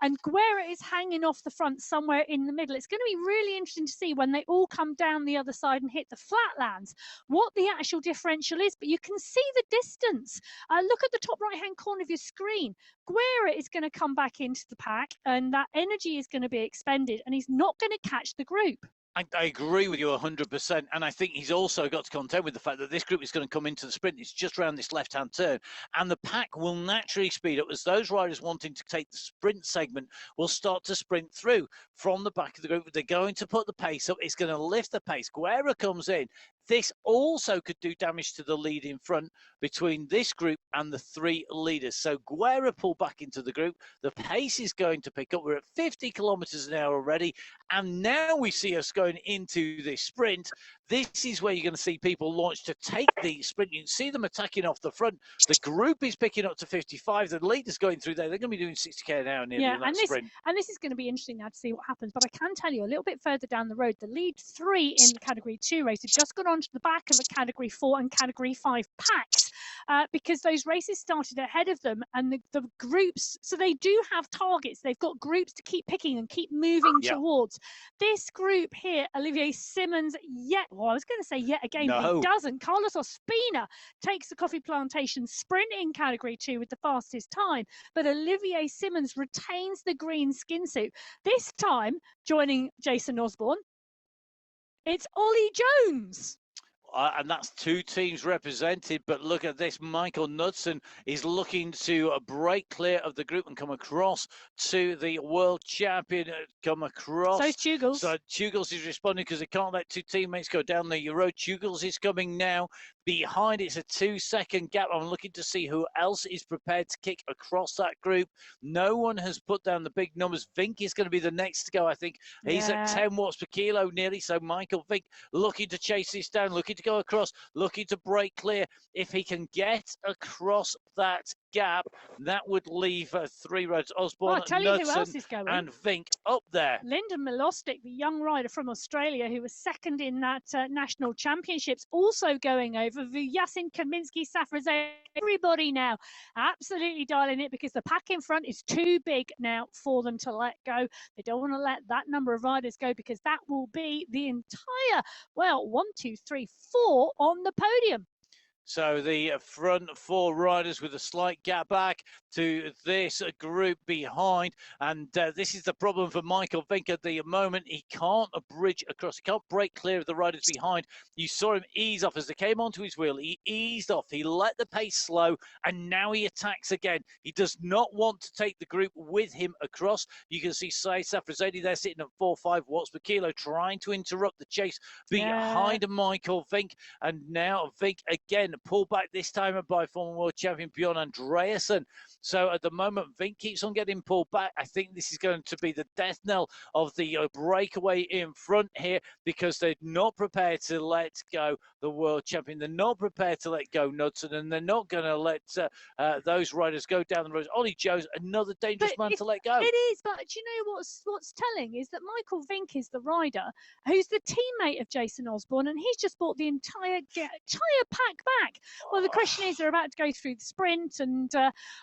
And Guerra is hanging off the front somewhere in the middle. It's going to be really interesting to see when they all come down the other side and hit the flatlands what the actual differential is. But you can see the distance. Look at the top right-hand corner of your screen. Guerra is going to come back into the pack, and that energy is going to be expended, and he's not going to catch the group. I agree with you 100%, and I think he's also got to contend with the fact that this group is going to come into the sprint. It's just around this left-hand turn, and the pack will naturally speed up as those riders wanting to take the sprint segment will start to sprint through from the back of the group. They're going to put the pace up. It's going to lift the pace. Guerra comes in. This also could do damage to the lead in front between this group and the 3 leaders. So Guerra pulled back into the group. The pace is going to pick up. We're at 50 kilometers an hour already. And now we see us going into this sprint. This is where you're going to see people launch to take the sprint. You can see them attacking off the front. The group is picking up to 55. The leaders going through there. They're going to be doing 60k an hour nearly in that sprint. And this is going to be interesting now to see what happens. But I can tell you a little bit further down the road, the lead 3 in the Category 2 race have just gone onto the back of the Category 4 and Category 5 packs because those races started ahead of them, and the groups, so they do have targets. They've got groups to keep picking and keep moving towards. This group here, Olivier Simmons, yet again, he doesn't. Carlos Ospina takes the Coffee Plantation sprint in Category 2 with the fastest time, but Olivier Simmons retains the green skin suit. This time, joining Jason Osborne, it's Ollie Jones. And that's 2 teams represented, but look at this. Michael Knudsen is looking to break clear of the group and come across to the world champion. Come across. So Tugels. So Tugels is responding because they can't let 2 teammates go down the road. Tugels is coming now. Behind it's a 2-second gap. I'm looking to see who else is prepared to kick across that group. No one has put down the big numbers. Vink is going to be the next to go, I think. He's at 10 watts per kilo nearly. So Michael Vink looking to chase this down, looking to go across, looking to break clear. If he can get across that gap. That would leave 3 riders, Osborne, I'll tell you who else Knudsen is going. and Vink up there. Lyndon Milostic, the young rider from Australia who was second in that national championships, also going over. Vuyasin, Kaminsky, Safrazade, everybody now absolutely dialing it, because the pack in front is too big now for them to let go. They don't want to let that number of riders go, because that will be the entire, well, 1, 2, 3, 4 on the podium. So the front 4 riders with a slight gap back to this group behind. And this is the problem for Michael Vink at the moment. He can't bridge across. He can't break clear of the riders behind. You saw him ease off as they came onto his wheel. He eased off. He let the pace slow, and now he attacks again. He does not want to take the group with him across. You can see Safrazade there sitting at 4.5 watts per kilo, trying to interrupt the chase behind Michael Vink. And now Vink again pulled back, this time by former world champion Bjorn Andreasen. So at the moment, Vink keeps on getting pulled back. I think this is going to be the death knell of the breakaway in front here, because they're not prepared to let go the world champion. They're not prepared to let go Knudsen, and they're not going to let those riders go down the road. Ollie Joe's another dangerous man to let go. It is, but do you know what's telling is that Michael Vink is the rider who's the teammate of Jason Osborne, and he's just bought the entire pack back. Well, the question is, they're about to go through the sprint, and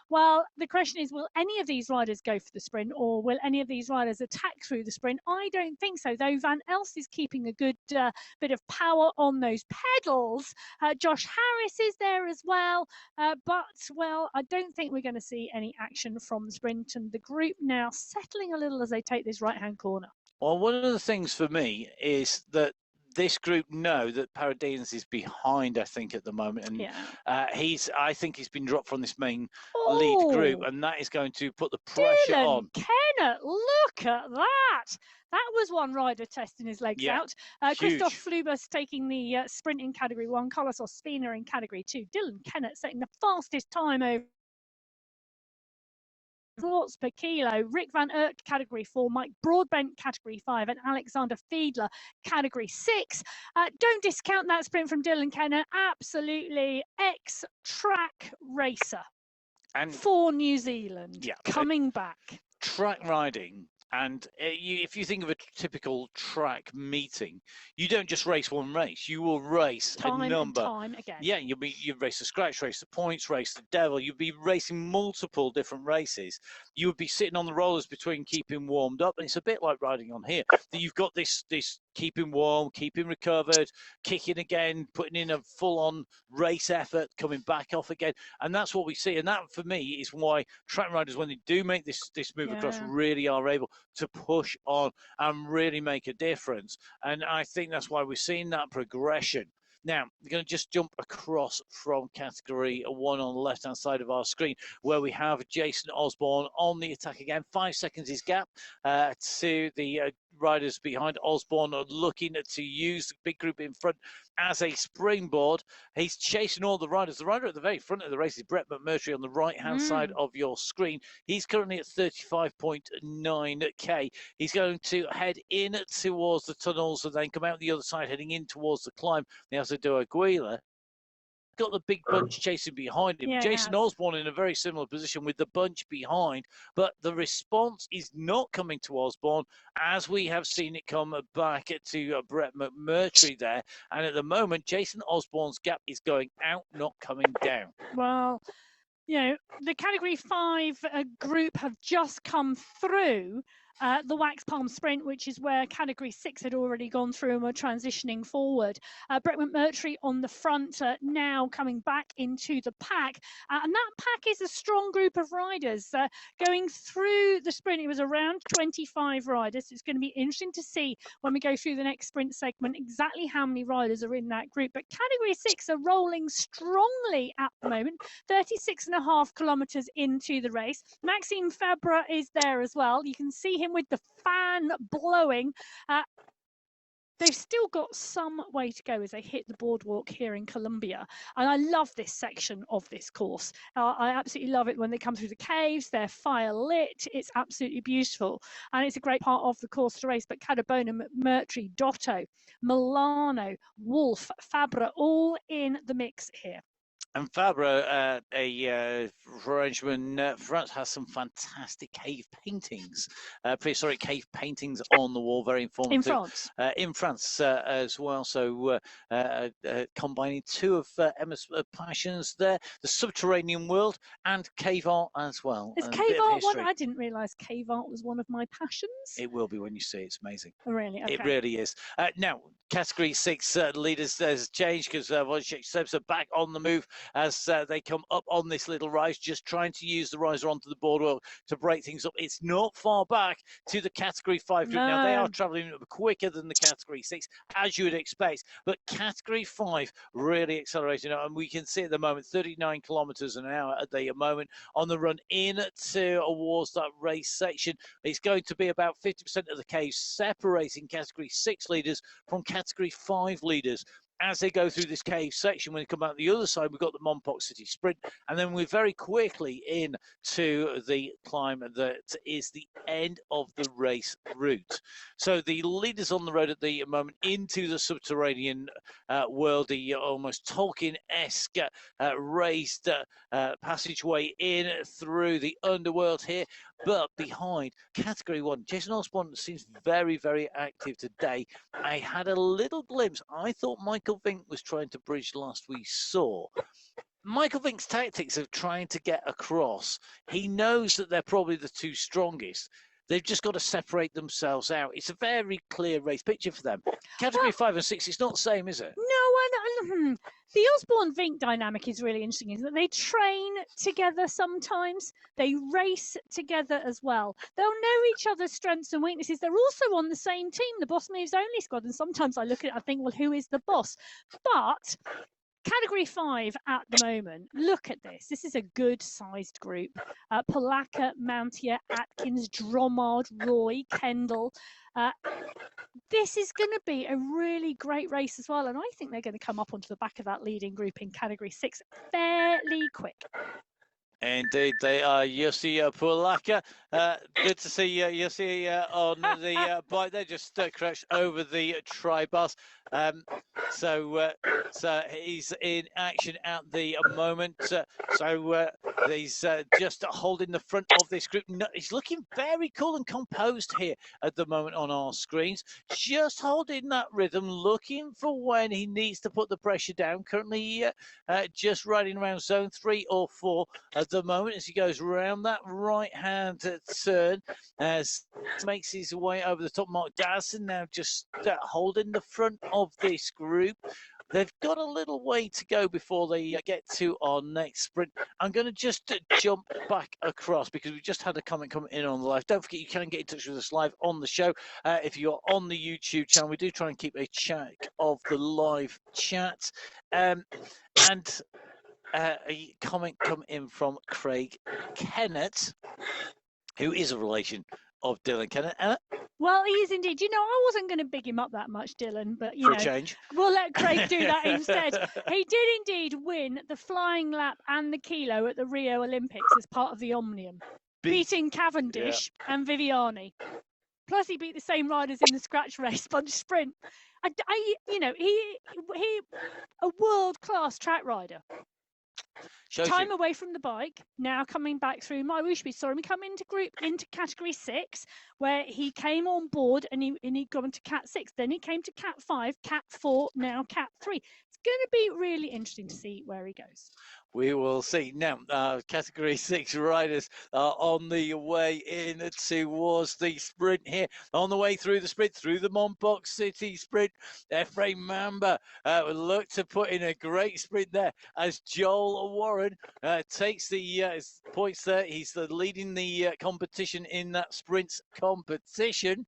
well, the question is, will any of these riders go for the sprint, or will any of these riders attack through the sprint? I don't think so, though. Van Elst is keeping a good bit of power on those pedals. Josh Harris is there as well, but, well, I don't think we're going to see any action from the sprint, and the group now settling a little as they take this right-hand corner. Well, one of the things for me is that this group know that Paradines is behind, I think, at the moment, and I think he's been dropped from this main lead group, and that is going to put the pressure on. Kennett, look at that! That was one rider testing his legs out. Christoph Flubers taking the sprint in Category 1, Carlos Ospina in Category 2, Dylan Kennett setting the fastest time over watts per kilo, Rick Van Erck Category 4, Mike Broadbent Category 5, and Alexander Fiedler Category 6. Don't discount that sprint from Dylan Kennett. Absolutely ex-track racer and for New Zealand, coming back. Track riding. And if you think of a typical track meeting, you don't just race one race. You will race a number. Time again. Yeah, you race the scratch race, the points race, the devil. You'd be racing multiple different races. You would be sitting on the rollers between keeping warmed up, and it's a bit like riding on here. You've got this keeping warm, keeping recovered, kicking again, putting in a full-on race effort, coming back off again, and that's what we see. And that, for me, is why track riders, when they do make this move across, really are able to push on and really make a difference. And I think that's why we're seeing that progression. Now, we're going to just jump across from Category 1 on the left-hand side of our screen, where we have Jason Osborne on the attack again. 5 seconds is gap to the riders behind. Osborne are looking to use the big group in front as a springboard. He's chasing all the riders. The rider at the very front of the race is Brett McMurtry on the right-hand side of your screen. He's currently at 35.9k. He's going to head in towards the tunnels and then come out the other side, heading in towards the climb. He has to do a Aguila. Got the big bunch chasing behind him. Jason Osborne in a very similar position with the bunch behind, but the response is not coming to Osborne, as we have seen it come back to Brett McMurtry there. And at the moment, Jason Osborne's gap is going out, not coming down. Well, you know, the Category 5 group have just come through the Wax Palm Sprint, which is where Category 6 had already gone through and were transitioning forward. Brett McMurtry on the front, now coming back into the pack. And that pack is a strong group of riders. Going through the sprint, it was around 25 riders. It's going to be interesting to see when we go through the next sprint segment exactly how many riders are in that group. But Category 6 are rolling strongly at the moment, 36.5 kilometres into the race. Maxime Fabre is there as well. You can see him with the fan blowing. They've still got some way to go as they hit the boardwalk here in Colombia. And I love this section of this course. I absolutely love it when they come through the caves. They're fire lit. It's absolutely beautiful. And it's a great part of the course to race. But Cadabona, McMurtry, Dotto, Milano, Wolf, Fabre, all in the mix here. And Fabre, a Frenchman, France has some fantastic cave paintings. Prehistoric cave paintings on the wall, very informative. In France. As well. So combining two of Emma's passions there, the subterranean world and cave art as well. Is cave art one? I didn't realise cave art was one of my passions. It will be when you see it. It's amazing. Oh, really? Okay. It really is. Now, Category 6 leaders has changed because Wojciech Sebs are back on the move as they come up on this little rise, just trying to use the riser onto the boardwalk to break things up. It's not far back to the Category 5 group. No. Now, they are travelling quicker than the Category 6, as you would expect, but Category 5 really accelerating, and we can see at the moment 39 kilometres an hour at the moment on the run into towards that race section. It's going to be about 50% of the cave separating Category 6 leaders from Category 5 leaders. As they go through this cave section, when they come out the other side, we've got the Monpok City Sprint, and then we're very quickly into the climb that is the end of the race route. So the leaders on the road at the moment into the subterranean world, the almost Tolkien-esque raised passageway in through the underworld here. But behind Category 1, Jason Osborne seems very, very active today. I had a little glimpse. I thought Michael Vink was trying to bridge last we saw. Michael Vink's tactics of trying to get across, he knows that they're probably the two strongest. They've just got to separate themselves out. It's a very clear race picture for them. Category 5 and 6, it's not the same, is it? No, the Osborne-Vink dynamic is really interesting, isn't it? They train together sometimes. They race together as well. They'll know each other's strengths and weaknesses. They're also on the same team, the Boss Moves Only squad. And sometimes I look at it, I think, well, who is the boss? But Category 5 at the moment, look at this. This is a good-sized group. Polaka, Mountier, Atkins, Dromard, Roy, Kendall. This is going to be a really great race as well. And I think they're going to come up onto the back of that leading group in Category 6 fairly quick. Indeed, they are Jussi Polaka. Good to see Jussi on the bike there, just crashed over the tri-bus. So he's in action at the moment. He's just holding the front of this group. No, he's looking very cool and composed here at the moment on our screens. Just holding that rhythm, looking for when he needs to put the pressure down. Currently just riding around zone 3 or 4 at the moment as he goes around that right-hand turn. As makes his way over the top. Mark Dawson now just holding the front of this group. They've got a little way to go before they get to our next sprint. I'm going to just jump back across because we just had a comment come in on the live. Don't forget, you can get in touch with us live on the show. If you're on the YouTube channel, we do try and keep a check of the live chat. And a comment come in from Craig Kennett, who is a relation of Dylan Kennett. Well, he is indeed. You know, I wasn't going to big him up that much, Dylan, but you know, change. We'll let Craig do that instead. He did indeed win the flying lap and the kilo at the Rio Olympics as part of the Omnium, beating Cavendish and Viviani. Plus, he beat the same riders in the scratch race bunch sprint. You know, he a world-class track rider. Time away from the bike, now coming back through my whoosh. We saw him come into Category 6, where he came on board and he got into Cat 6. Then he came to Cat 5, Cat 4, now Cat 3. It's going to be really interesting to see where he goes. We will see. Now, Category 6 riders are on the way in towards the sprint here. On the way through the sprint, through the Monpok City Sprint, Ephraim Mamba will look to put in a great sprint there as Joel Warren takes the points there. He's leading the competition in that sprint competition.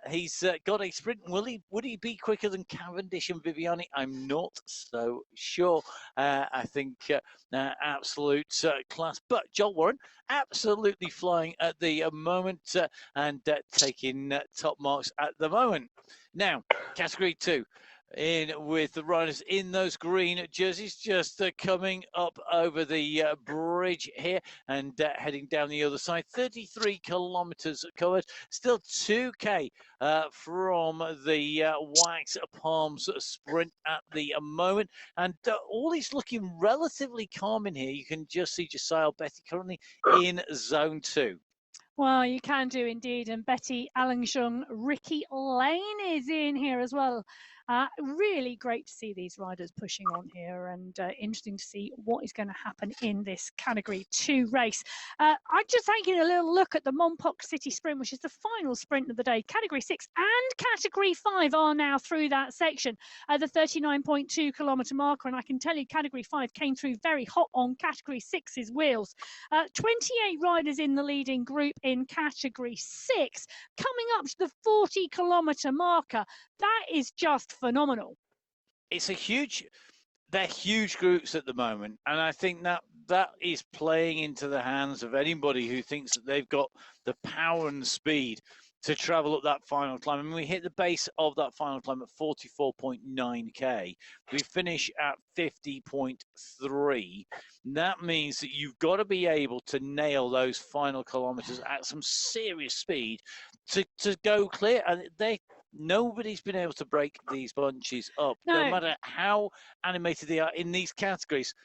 He's got a sprint. Would he be quicker than Cavendish and Viviani? I'm not so sure. I think absolute class. But Joel Warren absolutely flying at the moment and taking top marks at the moment. Now, Category 2. in with the riders in those green jerseys, just coming up over the bridge here and heading down the other side. 33 kilometers covered, still 2k from the Wax Palms sprint at the moment, and all is looking relatively calm in here. You can just see Josiah Betty currently in zone 2. Well, you can do indeed. And Betty Alangjung, Ricky Lane is in here as well. Really great to see these riders pushing on here, and interesting to see what is going to happen in this Category 2 race. I'm just taking a little look at the Monpok City Sprint, which is the final sprint of the day. Category 6 and Category 5 are now through that section at the 39.2 kilometre marker, and I can tell you Category 5 came through very hot on Category 6's wheels. 28 riders in the leading group in Category 6, coming up to the 40 kilometre marker. That is just phenomenal. It's they're huge groups at the moment, and I think that is playing into the hands of anybody who thinks that they've got the power and speed to travel up that final climb. I mean, we hit the base of that final climb at 44.9k. We finish at 50.3. That means that you've got to be able to nail those final kilometers at some serious speed to go clear. And nobody's been able to break these bunches up, no matter how animated they are in these categories.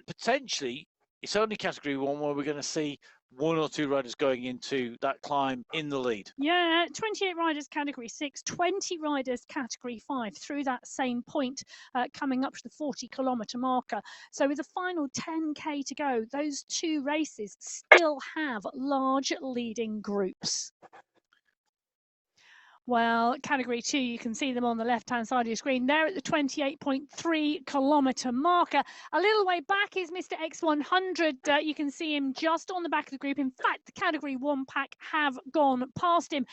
Potentially, it's only Category 1 where we're going to see 1 or 2 riders going into that climb in the lead. Yeah, 28 riders Category 6, 20 riders Category 5 through that same point, coming up to the 40 kilometre marker. So with the final 10k to go, those 2 races still have large leading groups. Well, Category 2, you can see them on the left-hand side of your screen. They're at the 28.3 kilometre marker. A little way back is Mr. X100. You can see him just on the back of the group. In fact, the Category 1 pack have gone past him.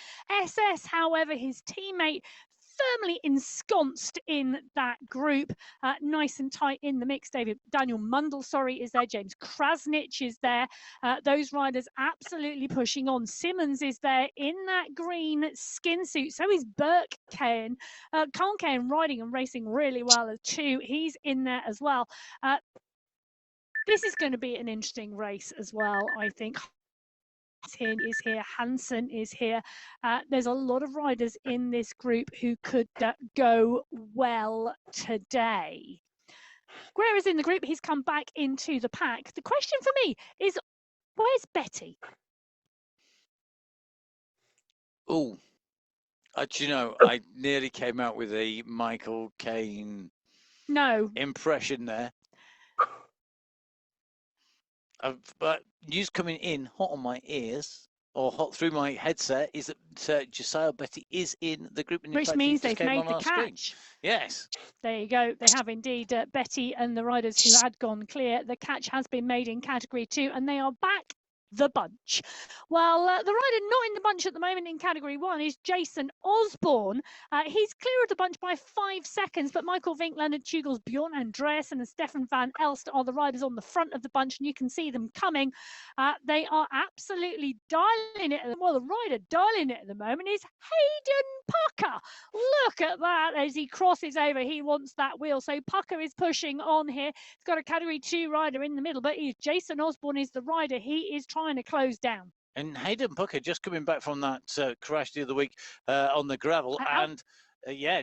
SS, however, his teammate, firmly ensconced in that group, nice and tight in the mix. Daniel Mundell, is there. James Krasnich is there. Those riders absolutely pushing on. Simmons is there in that green skin suit. So is Burke Kane. Colin Kane riding and racing really well too. He's in there as well. This is going to be an interesting race as well, I think. Is here, Hansen is here. There's a lot of riders in this group who could go well today. Guerra's in the group. He's come back into the pack. The question for me is, where's Betty? Oh, do you know, I nearly came out with a Michael Caine impression there. But news coming in hot on my ears, or hot through my headset, is that Josiah Betty is in the group. Which means they've made the catch. Yes. There you go. They have indeed. Betty and the riders who had gone clear. The catch has been made in Category 2, and they are back the bunch. Well, the rider not in the bunch at the moment in Category 1 is Jason Osborne. He's clear of the bunch by 5 seconds, but Michael Vink, Leonard Tugels, Bjorn Andreasen and Stefan van Elst are the riders on the front of the bunch, and you can see them coming. They are absolutely dialing it. Well, the rider dialing it at the moment is Hayden Pucker. Look at that as he crosses over. He wants that wheel. So Pucker is pushing on here. He's got a Category 2 rider in the middle, but Jason Osborne is the rider. He is trying to close down. And Hayden Pucker just coming back from that crash the other week on the gravel, and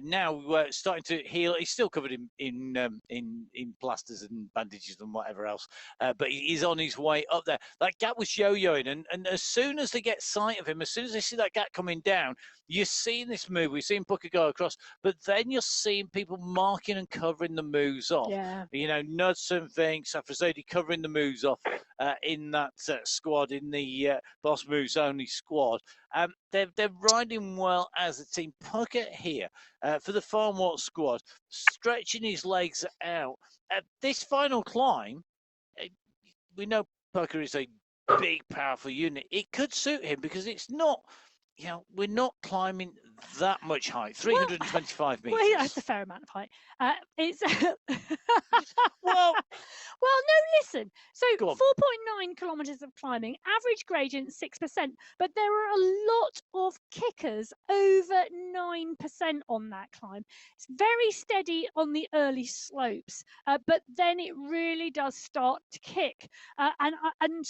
now starting to heal. He's still covered in plasters and bandages and whatever else, but he's on his way up there. That gap was yo-yoing, and as soon as they get sight of him, as soon as they see that gap coming down, you're seeing this move. We've seen Pucker go across, but then you're seeing people marking and covering the moves off. Yeah. You know, Knudsen, Vink, Safrazodi covering the moves off in that squad, in the Boss Moves Only squad. They're riding well as a team. Pucker here for the Farmwatt squad, stretching his legs out. This final climb, we know Pucker is a big, powerful unit. It could suit him because it's not, we're not climbing that much height, 325 meters. Well, yeah, that's a fair amount of height. It's Well, well, no, listen. So go on. 4.9 kilometers of climbing, average gradient 6%, but there are a lot of kickers over 9% on that climb. It's very steady on the early slopes, but then it really does start to kick. And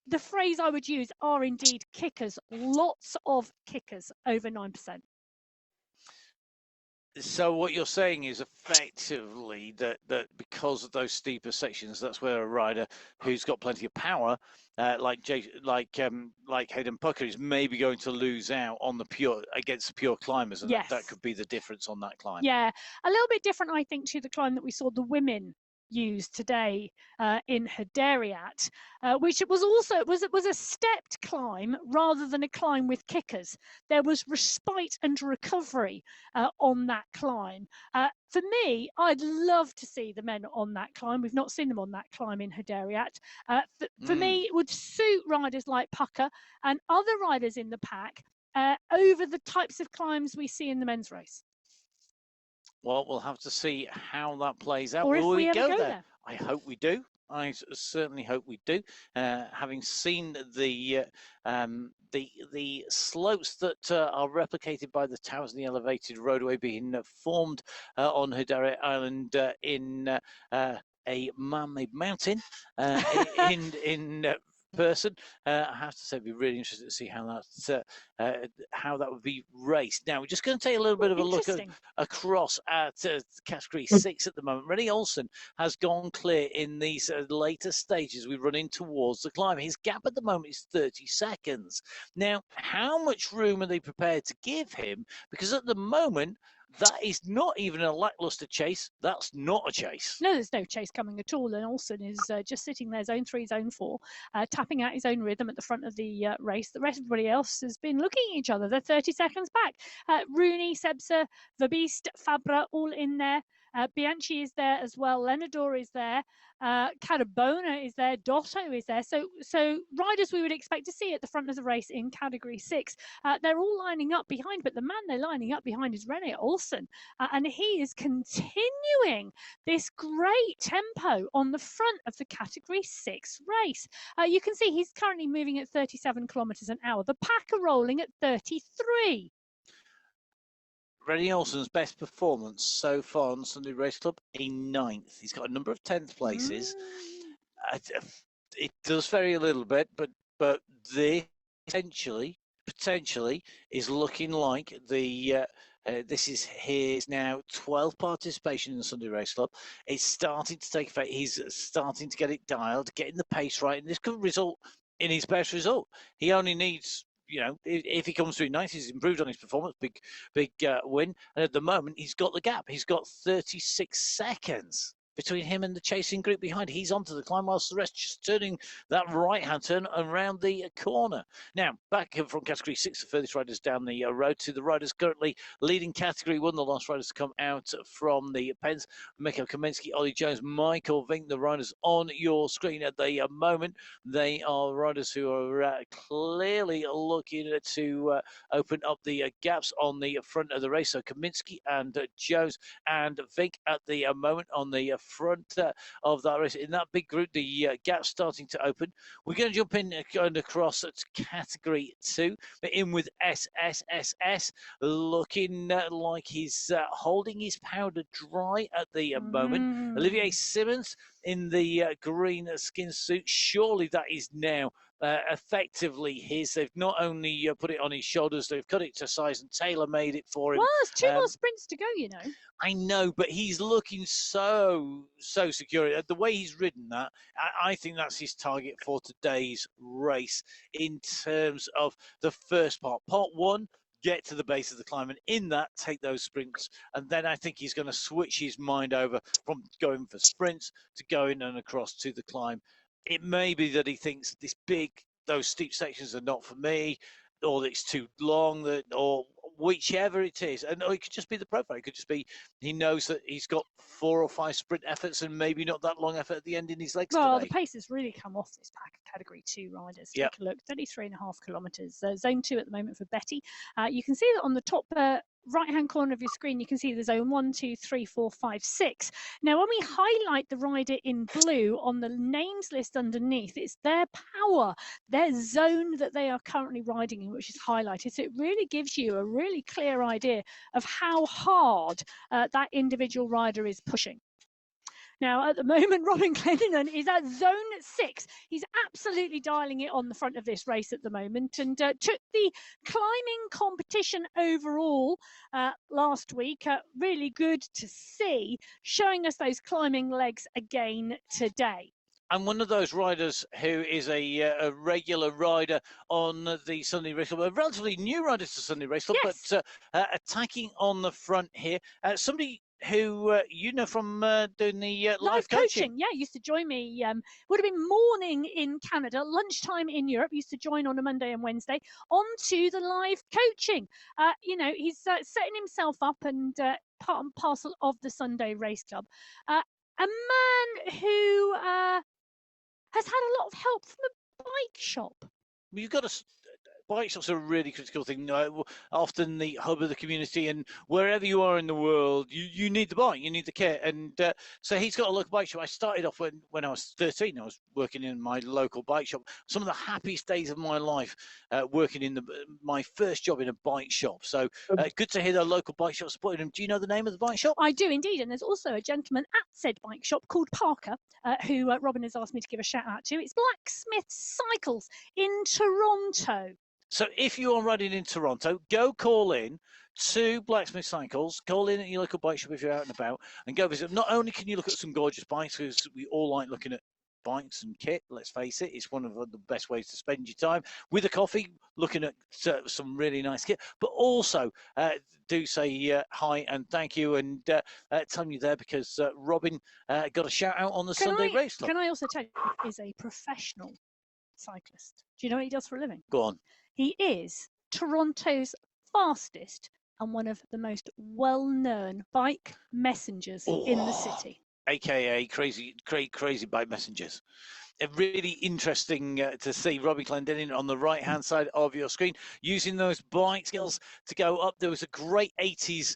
the phrase I would use are indeed kickers. Lots of kickers over 9%. So what you're saying is effectively that because of those steeper sections, that's where a rider who's got plenty of power, like Hayden Pucker, is maybe going to lose out on the against the pure climbers, and Yes. that could be the difference on that climb. Yeah, a little bit different, I think, to the climb that we saw the women use today in Hadariat, which was a stepped climb rather than a climb with kickers. There was respite and recovery on that climb. For me, I'd love to see the men on that climb. We've not seen them on that climb in Hadariat. For me, it would suit riders like Pucker and other riders in the pack over the types of climbs we see in the men's race. Well, we'll have to see how that plays out. Or if Will we ever go go there? I hope we do. I certainly hope we do. Having seen the slopes that are replicated by the towers and the elevated roadway being formed on Hadariat Island in a man-made mountain in person, I have to say, I'd be really interested to see how that would be raced. Now we're just going to take a little bit of a look across at Category 6 at the moment. Rennie Olsen has gone clear in these later stages. We run in towards the climb. His gap at the moment is 30 seconds. Now, how much room are they prepared to give him? Because at the moment, that is not even a lackluster chase. That's not a chase. No, there's no chase coming at all. And Olsen is just sitting there, zone 3, zone 4, tapping out his own rhythm at the front of the race. The rest of everybody else has been looking at each other. They're 30 seconds back. Rooney, Sebsa, Verbeest, Fabra, all in there. Bianchi is there as well. Lenador is there. Carabona is there. Dotto is there. So riders we would expect to see at the front of the race in Category 6. They're all lining up behind, but the man they're lining up behind is Rennie Olsen. And he is continuing this great tempo on the front of the Category 6 race. You can see he's currently moving at 37 kilometres an hour. The pack are rolling at 33. Rennie Olsen's best performance so far on Sunday Race Club, a 9th. He's got a number of 10th places. It does vary a little bit, but this potentially is looking like this is his now 12th participation in the Sunday Race Club. It's starting to take effect. He's starting to get it dialed, getting the pace right, and this could result in his best result. He only needs, if he comes through nice, he's improved on his performance, big win. And at the moment, he's got the gap. He's got 36 seconds between him and the chasing group behind. He's onto the climb whilst the rest just turning that right-hand turn around the corner. Now, back from Category 6, the furthest riders down the road to the riders currently leading Category 1, the last riders to come out from the pens. Mikko Kaminsky, Ollie Jones, Michael Vink, the riders on your screen at the moment. They are riders who are clearly looking to open up the gaps on the front of the race. So Kaminsky and Jones and Vink at the moment on the front of that race. In that big group, the gap's starting to open. We're going to jump in and across at Category 2. We're in with SSSS, looking like he's holding his powder dry at the moment. Olivier Simmons in the green skin suit. Surely that is now effectively his. They've not only put it on his shoulders, they've cut it to size and tailor-made it for him. Well, there's 2 more sprints to go, I know, but he's looking so secure. The way he's ridden that, I think that's his target for today's race in terms of the first part. Part 1, get to the base of the climb, and in that, take those sprints. And then I think he's going to switch his mind over from going for sprints to going and across to the climb. It may be that he thinks those steep sections are not for me, or that it's too long, or whichever it is. And it could just be the profile. It could just be he knows that he's got 4 or 5 sprint efforts and maybe not that long effort at the end in his legs Well, today. the pace has really come off this pack of Category 2 riders. Yep. Take a look, 33.5 kilometres. Zone 2 at the moment for Betty. You can see that on the top right-hand corner of your screen, you can see the zone 1, 2, 3, 4, 5, 6. Now, when we highlight the rider in blue on the names list underneath, it's their power, their zone that they are currently riding in, which is highlighted. So it really gives you a really clear idea of how hard that individual rider is pushing. Now, at the moment, Robin Glendinning is at zone 6. He's absolutely dialing it on the front of this race at the moment, and took the climbing competition overall last week. Really good to see, showing us those climbing legs again today. And one of those riders who is a regular rider on the Sunday Race Club, a relatively new rider to Sunday Race Club, yes. but attacking on the front here. Somebody who you know from doing the live coaching. Yeah, used to join me. Would have been morning in Canada, lunchtime in Europe. Used to join on a Monday and Wednesday onto the live coaching. You know, he's setting himself up and part and parcel of the Sunday Race Club. A man who has had a lot of help from a bike shop. You've got to. Bike shops are a really critical thing. Often the hub of the community, and wherever you are in the world, you need the bike, you need the kit. And so he's got a local bike shop. I started off when I was 13. I was working in my local bike shop. Some of the happiest days of my life working in my first job in a bike shop. So good to hear the local bike shop supporting him. Do you know the name of the bike shop? I do indeed. And there's also a gentleman at said bike shop called Parker, who Robin has asked me to give a shout out to. It's Blacksmith Cycles in Toronto. So if you are riding in Toronto, go call in to Blacksmith Cycles, call in at your local bike shop if you're out and about, and go visit. Not only can you look at some gorgeous bikes, because we all like looking at bikes and kit, let's face it, it's one of the best ways to spend your time, with a coffee, looking at some really nice kit, but also do say hi and thank you, and tell you there, because Robin got a shout out on the Sunday Race Club. Can I also tell you, he is a professional cyclist. Do you know what he does for a living? Go on. He is Toronto's fastest and one of the most well-known bike messengers in the city. AKA crazy bike messengers. Really interesting to see Robbie Glendinning on the right-hand side of your screen using those bike skills to go up. There was a great 80s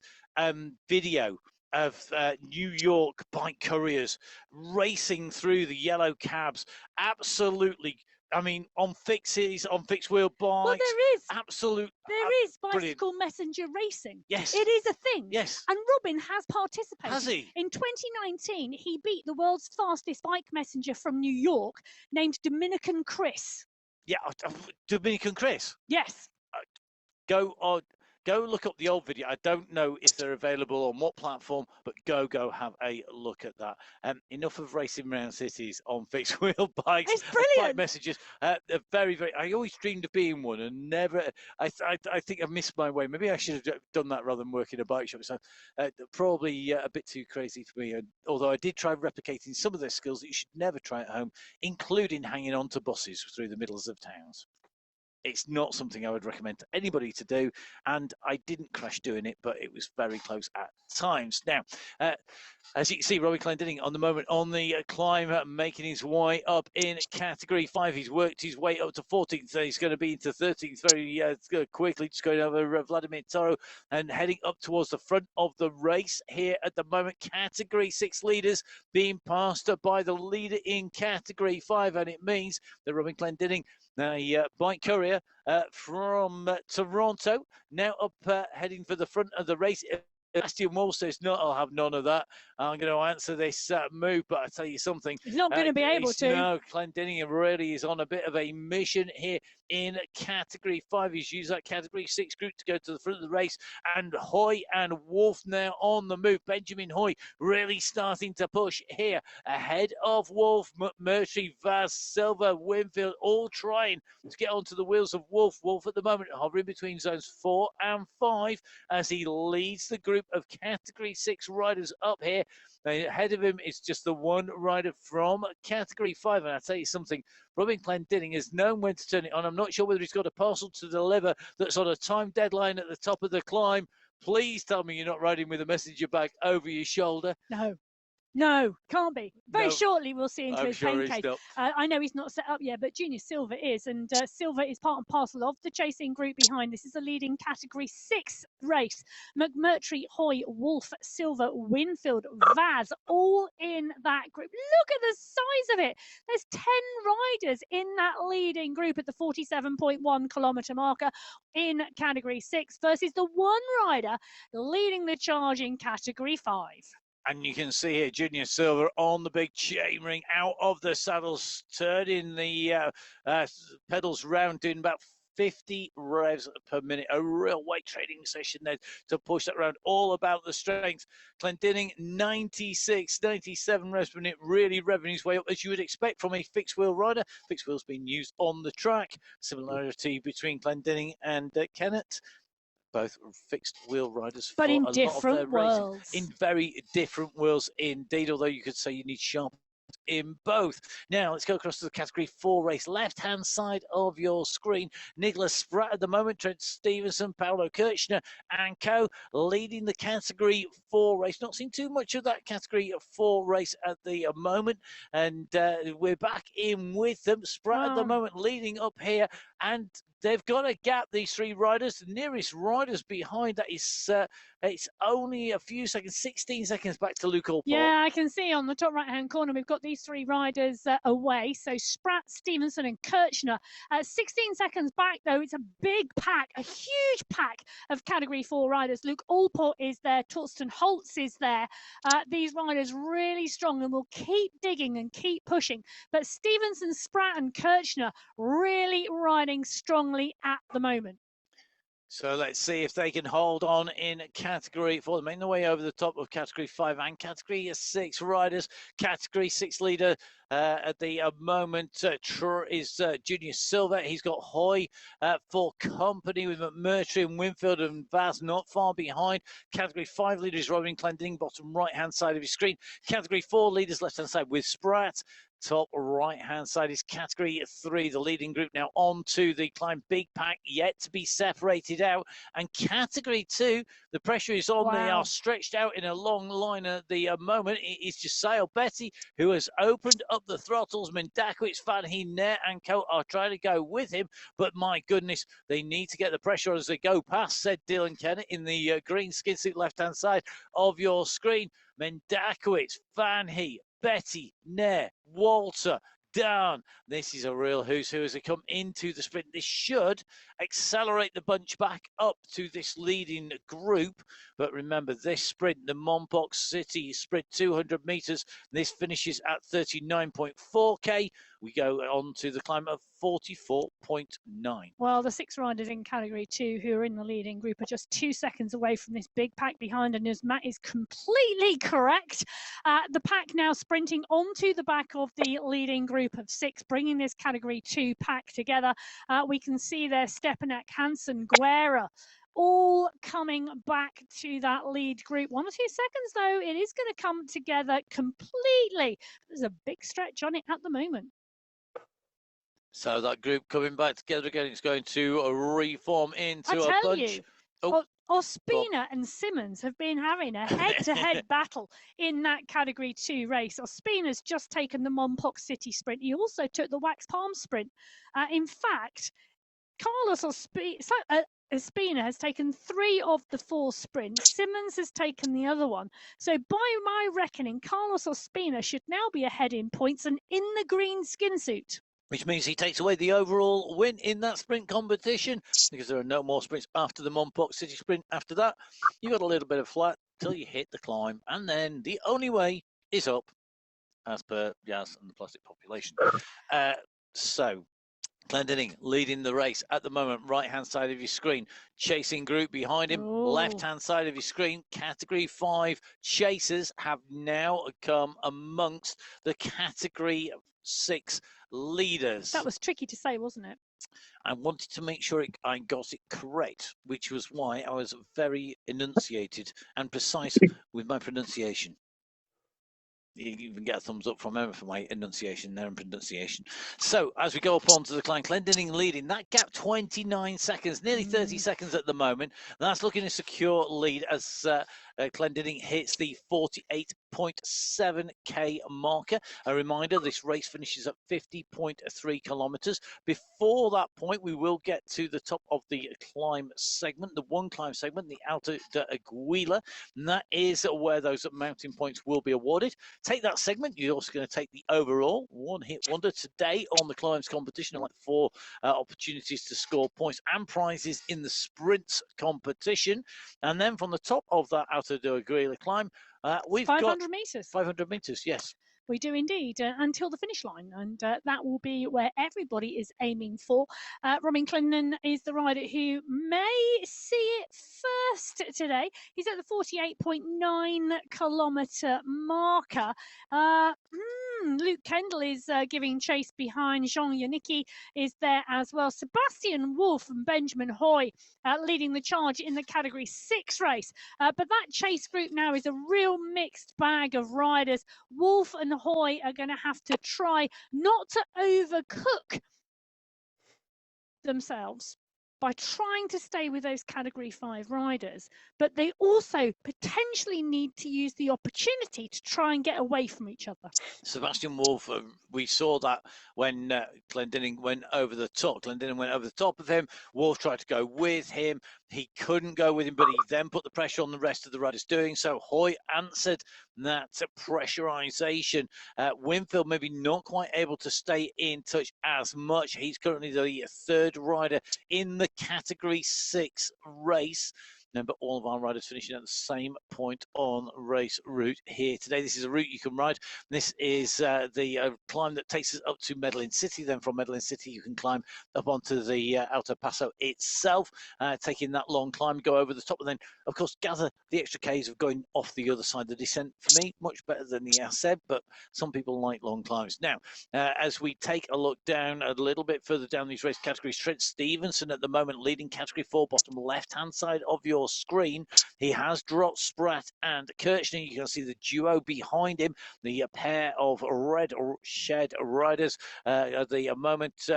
video of New York bike couriers racing through the yellow cabs. Absolutely. I mean, on fixed wheel bikes. Well, there is. Absolute. There is bicycle brilliant. messenger racing. Yes. It is a thing. Yes. And Robin has participated. Has he? In 2019, he beat the world's fastest bike messenger from New York named Dominican Chris. Yeah, Dominican Chris. Yes. Go look up the old video. I don't know if they're available on what platform, but go have a look at that. Enough of racing around cities on fixed wheel bikes. It's brilliant. Bike messages. They're very, very. I always dreamed of being one, and never. I think I missed my way. Maybe I should have done that rather than work in a bike shop. So probably a bit too crazy for me. And although I did try replicating some of their skills that you should never try at home, including hanging on to buses through the middles of towns. It's not something I would recommend to anybody to do, and I didn't crash doing it, but it was very close at times. Now, as you can see, Robbie Glendinning on the moment on the climb, making his way up in Category 5. He's worked his way up to 14th, so he's going to be into 13th very quickly, just going over Vladimir Toro and heading up towards the front of the race here at the moment. Category 6 leaders being passed by the leader in Category 5, and it means that Robbie Glendinning, the bike courier from Toronto, now up heading for the front of the race. Bastian Wall says, no, I'll have none of that. I'm going to answer this move, but I tell you something. He's not going to be able to. No, Glendinning really is on a bit of a mission here in Category 5. He's used that Category 6 group to go to the front of the race. And Hoy and Wolf now on the move. Benjamin Hoy really starting to push here. Ahead of Wolf, McMurtry, Vaz, Silva, Winfield, all trying to get onto the wheels of Wolf. Wolf at the moment hovering between zones 4 and 5 as he leads the group group of Category 6 riders up here. Ahead of him is just the one rider from Category 5. And I'll tell you something, Robin Glendinning has known when to turn it on. I'm not sure whether he's got a parcel to deliver that's on a time deadline at the top of the climb. Please tell me you're not riding with a messenger bag over your shoulder. No. No, can't be. Very No, shortly we'll see into I'm his sure pain case. I know he's not set up yet, but Junior Silver is, and Silver is part and parcel of the chasing group behind. This is a leading Category 6 race. McMurtry, Hoy, Wolf, Silver, Winfield, Vaz, all in that group. Look at the size of it. There's 10 riders in that leading group at the 47.1 kilometre marker in Category 6 versus the one rider leading the charge in Category 5. And you can see here Junior Silver on the big chain ring, out of the saddles, turning the pedals round, doing about 50 revs per minute. A real weight training session there to push that around, all about the strength. Glendinning 96, 97 revs per minute, really revving his way up as you would expect from a fixed wheel rider. Fixed wheels being used on the track. Similarity between Glendinning and Kennett. Both fixed wheel riders, but for in a lot of their different worlds. racing. In very different worlds indeed, although you could say you need sharp in both. Now let's go across to the Category 4 race. Left hand side of your screen, Nicholas Spratt at the moment, Trent Stevenson, Paolo Kirchner and co leading the Category 4 race. Not seen too much of that Category 4 race at the moment, and we're back in with them. Spratt at the moment leading up here, and they've got a gap, these three riders. The nearest riders behind that is it's only a few seconds, 16 seconds back to Luke Allport. Yeah, I can see on the top right-hand corner, we've got these three riders away. So Spratt, Stevenson and Kirchner. 16 seconds back, though. It's a big pack, a huge pack of Category 4 riders. Luke Allport is there. Torsten Holtz is there. These riders really strong and will keep digging and keep pushing. But Stevenson, Spratt and Kirchner really riding strongly at the moment. So let's see if they can hold on in Category 4. They're making their way over the top of Category 5 and Category 6 riders. Category 6 leader at the moment is Junior Silver. He's got Hoy for company with McMurtry and Winfield and Vaz not far behind. Category 5 leader is Robin Glendinning, bottom right-hand side of your screen. Category 4 leaders left-hand side with Spratt. Top right-hand side is Category 3, the leading group now on to the climb. Big pack yet to be separated out. And Category 2, the pressure is on. Wow. They are stretched out in a long line at the moment. It is Giselle Betty who has opened up the throttles. Mendakowicz, Van Heener and co are trying to go with him. But my goodness, they need to get the pressure on as they go past, said Dylan Kennett in the green skin suit left-hand side of your screen. Mendakowicz, Van Heener, Betty, Nair, Walter, down. This is a real who's who as they come into the sprint. This should accelerate the bunch back up to this leading group. But remember, this sprint, the Monpox City sprint, 200 meters. This finishes at 39.4k. We go on to the climb of 44.9. Well, the 6 riders in Category 2 who are in the leading group are just 2 seconds away from this big pack behind. And as Matt is completely correct, the pack now sprinting onto the back of the leading group of 6, bringing this Category 2 pack together. We can see there Stepanek, Hansen, Guerra, all coming back to that lead group. 1 or 2 seconds, though, it is going to come together completely. There's a big stretch on it at the moment. So that group coming back together again, it's going to reform into a bunch. I tell you, Ospina and Simmons have been having a head-to-head battle in that Category 2 race. Ospina's just taken the Monpox City sprint. He also took the Wax Palm sprint. In fact, Carlos Ospina has taken 3 of the 4 sprints. Simmons has taken the other one. So by my reckoning, Carlos Ospina should now be ahead in points and in the green skin suit. Which means he takes away the overall win in that sprint competition, because there are no more sprints after the Monpox City sprint. After that, you got a little bit of flat till you hit the climb, and then the only way is up, as per Yaz and the plastic population. So Glendinning leading the race at the moment, right-hand side of your screen. Chasing group behind him, left-hand side of your screen. Category 5 chasers have now come amongst the Category 6 leaders. That was tricky to say, wasn't it? I wanted to make sure I got it correct, which was why I was very enunciated and precise with my pronunciation. You even get a thumbs up from Emma for my enunciation there and pronunciation. So as we go up onto the climb, Clendening leading that gap 29 seconds, nearly 30 seconds at the moment. That's looking a secure lead as Clendening hits the 48.7k marker. A reminder, this race finishes at 50.3 kilometers. Before that point, we will get to the top of the climb segment, the one climb segment, the Alto de Aguila, and that is where those mountain points will be awarded. Take that segment. You're also going to take the overall one-hit wonder today on the climbs competition, like 4 opportunities to score points and prizes in the sprints competition. And then from the top of that Alto de Aguila climb, we've 500 got meters. 500 meters, yes. We do indeed, until the finish line, and that will be where everybody is aiming for. Robin Clendening is the rider who may see it first today. He's at the 48.9 kilometre marker. Luke Kendall is giving chase behind. Jean Yannicki is there as well. Sebastian Wolf and Benjamin Hoy leading the charge in the Category 6 race. But that chase group now is a real mixed bag of riders. Wolf and Hoy are going to have to try not to overcook themselves by trying to stay with those Category 5 riders, but they also potentially need to use the opportunity to try and get away from each other. Sebastian Wolf, we saw that when Clendening went over the top. Clendening went over the top of him. Wolf tried to go with him. He couldn't go with him, but he then put the pressure on the rest of the riders doing so. Hoy answered that pressurization. Winfield maybe not quite able to stay in touch as much. He's currently the 3rd rider in the Category 6 race. Remember, all of our riders finishing at the same point on race route here today. This is a route you can ride. This is the climb that takes us up to Medellin City. Then from Medellin City, you can climb up onto the Alto Paso itself, taking that long climb, go over the top, and then, of course, gather the extra Ks of going off the other side of the descent. For me, much better than the Aceb, but some people like long climbs. Now, as we take a look down a little bit further down these race categories, Trent Stevenson at the moment leading Category 4, bottom left-hand side of your screen. He has dropped Spratt and Kirchner. You can see the duo behind him, the pair of red shed riders at the moment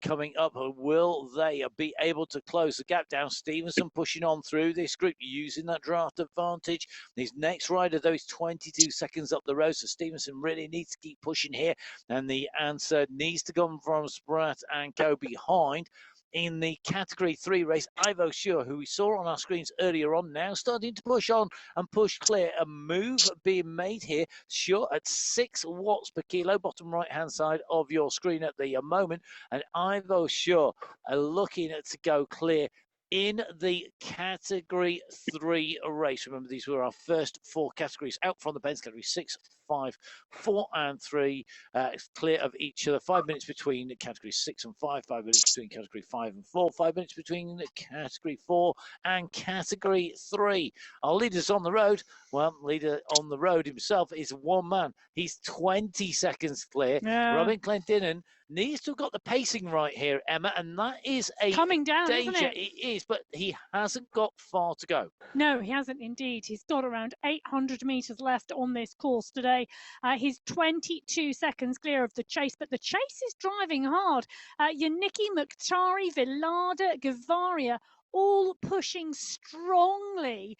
coming up. Will they be able to close the gap down? Stevenson pushing on through this group using that draft advantage. His next rider, though, is 22 seconds up the road, so Stevenson really needs to keep pushing here, and the answer needs to come from Spratt and go behind. In the Category 3 race, Ivo Sure, who we saw on our screens earlier on, now starting to push on and push clear. A move being made here. Sure at 6 watts per kilo, bottom right-hand side of your screen at the moment. And Ivo Sure looking to go clear in the Category 3 race. Remember, these were our first 4 categories out from the bends, Category 6, 5, 4 and 3. It's clear of each other. 5 minutes between Category 6 and 5, 5 minutes between Category 5 and 4, 5 minutes between Category 4 and Category 3. Our leaders on the road, well, leader on the road himself is one man. He's 20 seconds clear. Yeah. Robin Clendening needs to have got the pacing right here, Emma, and that is a coming down, danger. isn't it? It is, but he hasn't got far to go. No, he hasn't indeed. He's got around 800 metres left on this course today. He's 22 seconds clear of the chase, but the chase is driving hard. Yannicki, Mukhtari, Villarda, Gavaria, all pushing strongly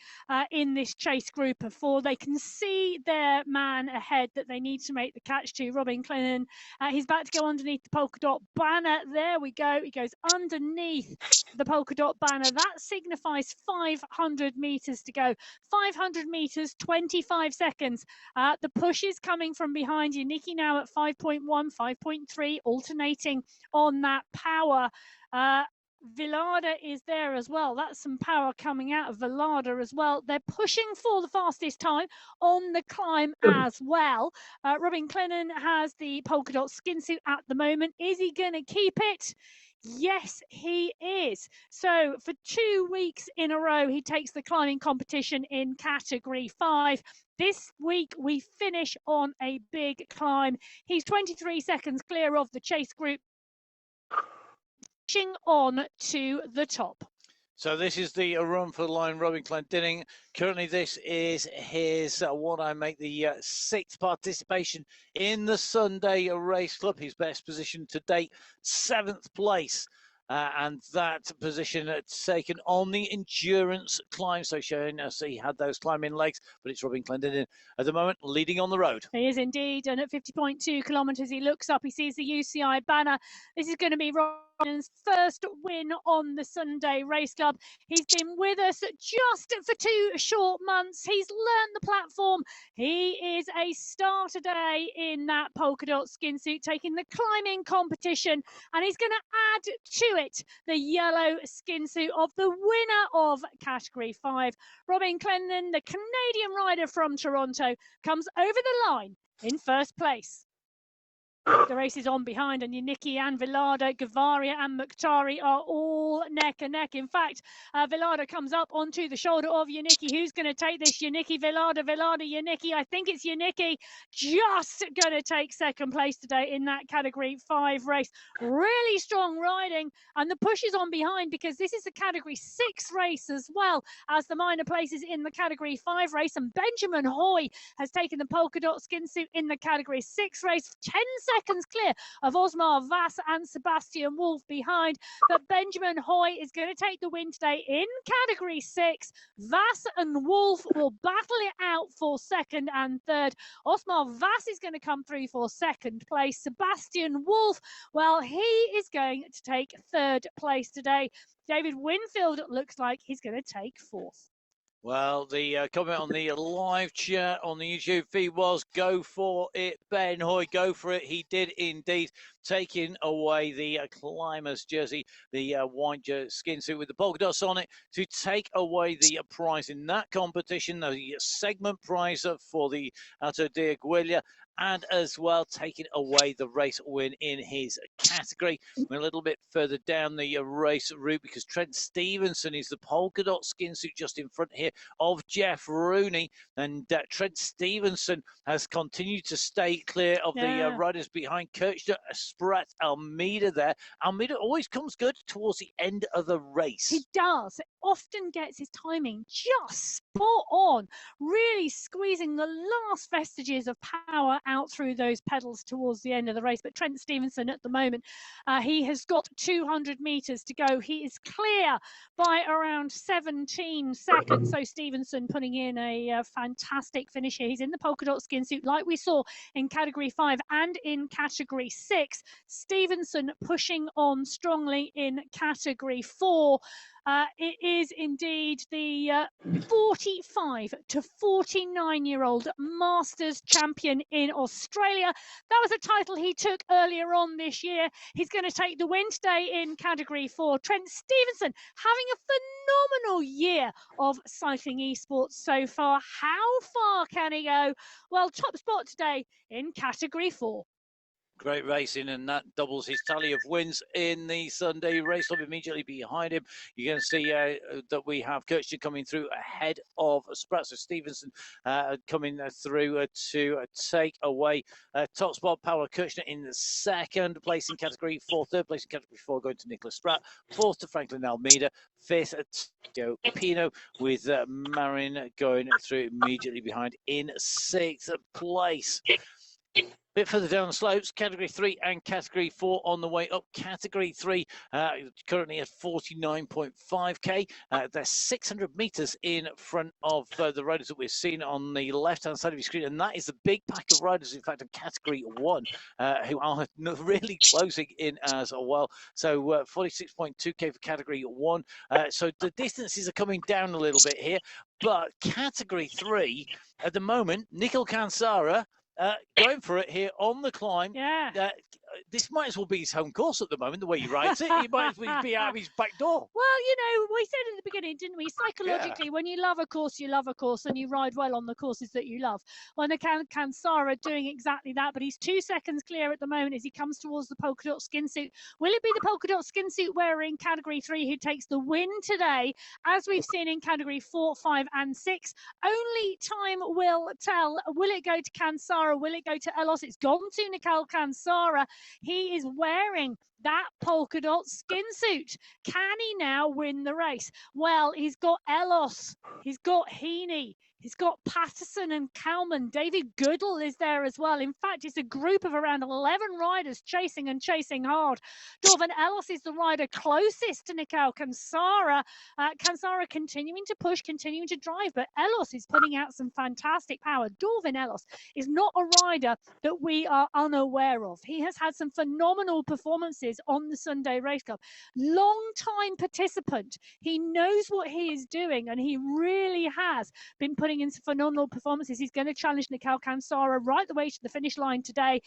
in this chase group of 4. They can see their man ahead that they need to make the catch to. Robin Clendening, he's about to go underneath the polka dot banner. There we go. He goes underneath the polka dot banner. That signifies 500 meters to go. 500 meters, 25 seconds. The push is coming from behind. Yannicki now at 5.1, 5.3, alternating on that power. Villarda is there as well. That's some power coming out of Villarda as well. They're pushing for the fastest time on the climb as well. Robin Clendening has the polka dot skin suit at the moment. Is he going to keep it? Yes, he is. So for 2 weeks in a row, he takes the climbing competition in Category 5. This week, we finish on a big climb. He's 23 seconds clear of the chase group. pushing on to the top. So this is the run for the line, Robin Clendenning. Currently, this is his what I make the sixth participation in the Sunday Race Club. His best position to date, 7th place. And that position taken on the endurance climb. So showing us he had those climbing legs, but it's Robin Clendenning at the moment leading on the road. He is indeed, and at 50.2 kilometres, he looks up, he sees the UCI banner. This is going to be Robin's first win on the Sunday Race Club. He's been with us just for 2 short months. He's learned the platform. He is a star today in that polka dot skin suit, taking the climbing competition, and he's going to add to it the yellow skin suit of the winner of Category 5. Robin Clendenning, the Canadian rider from Toronto, comes over the line in first place. The race is on behind, and Yannicki and Villarda, Gavaria and Mukhtari are all neck and neck. In fact, Villarda comes up onto the shoulder of Yannicki. Who's going to take this? Yannicki, Villarda, Yannicki. I think it's Yannicki just going to take second place today in that Category 5 race. Really strong riding, and the push is on behind because this is a Category 6 race as well as the minor places in the Category 5 race. And Benjamin Hoy has taken the polka dot skin suit in the Category 6 race. 10 seconds clear of Osmar Vass and Sebastian Wolf behind, but Benjamin Hoy is going to take the win today in Category 6. Vass and Wolf will battle it out for second and third. Osmar Vass is going to come through for second place. Sebastian Wolf, well, he is going to take third place today. David Winfield looks like he's going to take fourth. Well, the comment on the live chat on the YouTube feed was, go for it, Ben Hoy, go for it. He did indeed, taking away the climber's jersey, the white skin suit with the polka dots on it, to take away the prize in that competition, the segment prize for the Alto de Aguila, and as well taking away the race win in his category. We're a little bit further down the race route because Trent Stevenson is the polka dot skin suit just in front here of Jeff Rooney, and Trent Stevenson has continued to stay clear of the riders behind Kirchner, Sprat, Almeida there. Almeida always comes good towards the end of the race. He does. Often gets his timing just spot on, really squeezing the last vestiges of power out through those pedals towards the end of the race. But Trent Stevenson at the moment, he has got 200 meters to go. He is clear by around 17 seconds. So Stevenson putting in a fantastic finish here. He's in the polka dot skin suit like we saw in Category 5 and in Category 6. Stevenson pushing on strongly in Category 4. It is indeed the 45 to 49-year-old Masters champion in Australia. That was a title he took earlier on this year. He's going to take the win today in Category 4. Trent Stevenson having a phenomenal year of cycling esports so far. How far can he go? Well, top spot today in Category 4. Great racing, and that doubles his tally of wins in the Sunday Race Club. Immediately behind him, you're going to see that we have Kirchner coming through ahead of Sprat. So Stevenson coming through to take away top spot. Paolo Kirchner in the second place in Category 4, third place in Category 4 going to Nicholas Sprat, fourth to Franklin Almeida, fifth Joe Pino, with Marin going through immediately behind in sixth place. Bit further down the slopes, Category 3 and Category 4 on the way up. Category 3 currently at 49.5k. They're 600 meters in front of the riders that we're seeing on the left-hand side of your screen, and that is the big pack of riders, in fact, in Category 1, who are really closing in as well. So 46.2k for Category 1. So the distances are coming down a little bit here, but Category 3, at the moment, Nikhil Kansara, going for it here on the climb. Yeah. This might as well be his home course at the moment, the way he rides it. He might as well be out of his back door. Well, you know, we said at the beginning, didn't we? Psychologically, when you love a course, you love a course, and you ride well on the courses that you love. Well, Kansara doing exactly that, but he's 2 seconds clear at the moment as he comes towards the polka dot skin suit. Will it be the polka dot skin suit wearer in Category 3 who takes the win today, as we've seen in Category 4, 5, and 6? Only time will tell. Will it go to Kansara? Will it go to Elos? It's gone to Nikhil Kansara. He is wearing that polka dot skin suit. Can he now win the race? Well, he's got Elos, he's got Heaney, he's got Patterson and Kalman. David Goodall is there as well. In fact, it's a group of around 11 riders chasing and chasing hard. Dorvan Elos is the rider closest to Nikau Kansara. Kansara continuing to push, continuing to drive, but Elos is putting out some fantastic power. Dorvan Elos is not a rider that we are unaware of. He has had some phenomenal performances on the Sunday Race Cup. Long-time participant. He knows what he is doing, and he really has been putting in some phenomenal performances. He's going to challenge Nikau Kansara right the way to the finish line today.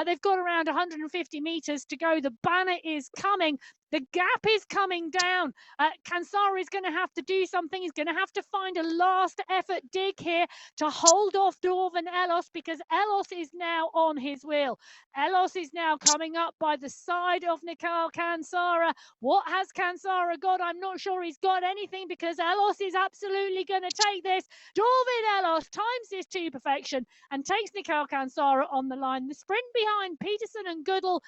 They've got around 150 meters to go. The banner is coming. The gap is coming down. Kansara is going to have to do something. He's going to have to find a last effort dig here to hold off Dorvan Elos, because Elos is now on his wheel. Elos is now coming up by the side of Nikau Kansara. What has Kansara got? I'm not sure he's got anything, because Elos is absolutely going to take this. Dorvan Elos times this to perfection and takes Nikau Kansara on the line. The sprint behind Peterson and Goodall,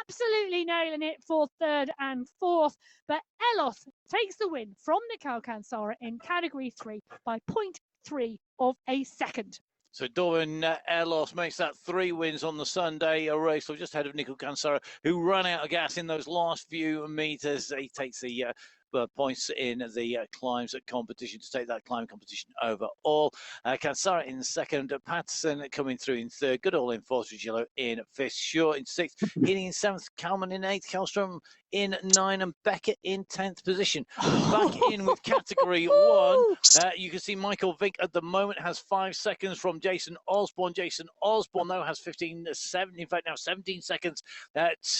absolutely nailing it for third and fourth, but Elos takes the win from Nikau Kansara in Category 3 by 0.3 of a second. So Dorvan Elos makes that 3 wins on the Sunday race, so just ahead of Nikau Kansara, who ran out of gas in those last few meters. He takes the points in the climbs competition to take that climb competition overall. Kansara in second, Patterson coming through in third, Goodall in fourth, Rigillo in fifth, Short in sixth, Heaney in seventh, Kalman in eighth, Kallstrom in 9, and Becker in 10th position. Back in with Category 1, you can see Michael Vink at the moment has 5 seconds from Jason Osborne. Jason Osborne now has 17 seconds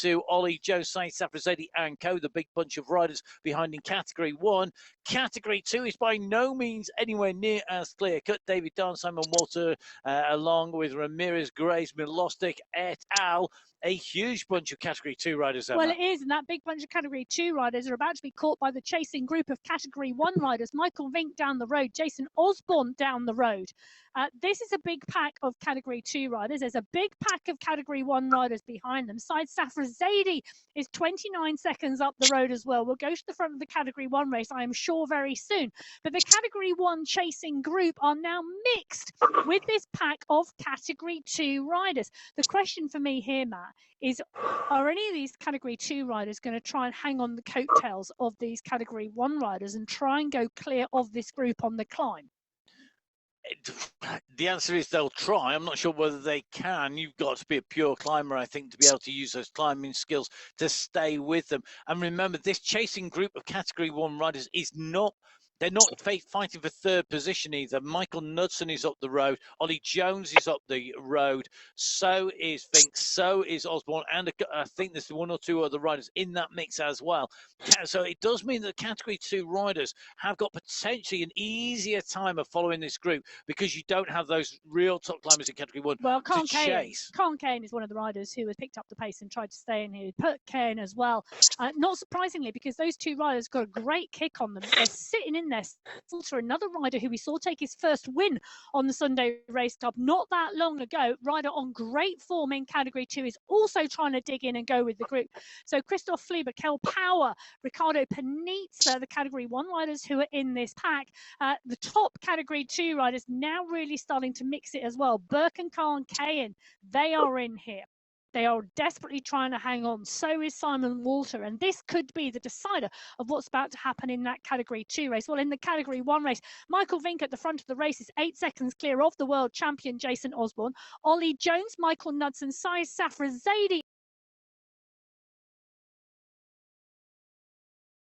to Ollie Jones, Saeed Safrazadi and co, the big bunch of riders behind in Category 1. Category 2 is by no means anywhere near as clear cut. David Darn, Simon Walter, along with Ramirez, Grace, Milostic et al. A huge bunch of Category 2 riders. Well, it is, and that big bunch of Category 2 riders are about to be caught by the chasing group of Category 1 riders. Michael Vink down the road, Jason Osborne down the road. This is a big pack of Category 2 riders. There's a big pack of Category 1 riders behind them. Saeed Safrazadi is 29 seconds up the road as well. We'll go to the front of the Category 1 race, I am sure, very soon. But the Category 1 chasing group are now mixed with this pack of Category 2 riders. The question for me here, Matt, is are any of these Category 2 riders going to try and hang on the coattails of these Category 1 riders and try and go clear of this group on the climb? The answer is they'll try. I'm not sure whether they can. You've got to be a pure climber, I think, to be able to use those climbing skills to stay with them. And remember, this chasing group of Category 1 riders is not... They're not fighting for third position either. Michael Knudsen is up the road. Ollie Jones is up the road. So is Vink. So is Osborne. And I think there's 1 or 2 other riders in that mix as well. So it does mean that Category 2 riders have got potentially an easier time of following this group, because you don't have those real top climbers in Category 1 to chase. Con Kane is one of the riders who has picked up the pace and tried to stay in here. Put Kane as well. Not surprisingly, because those 2 riders got a great kick on them. They're sitting in there. For another rider who we saw take his first win on the Sunday Race Cup not that long ago, rider on great form in Category 2, is also trying to dig in and go with the group. So Christoph Flieber, Kel Power, Ricardo Panizza, the Category 1 riders who are in this pack. The top Category 2 riders now really starting to mix it as well. Burke and Khan Kayan, they are in here. They are desperately trying to hang on. So is Simon Walter. And this could be the decider of what's about to happen in that Category 2 race. Well, in the Category 1 race, Michael Vink at the front of the race is 8 seconds clear of the world champion, Jason Osborne. Ollie Jones, Michael Knudsen, Saeed Safrazadi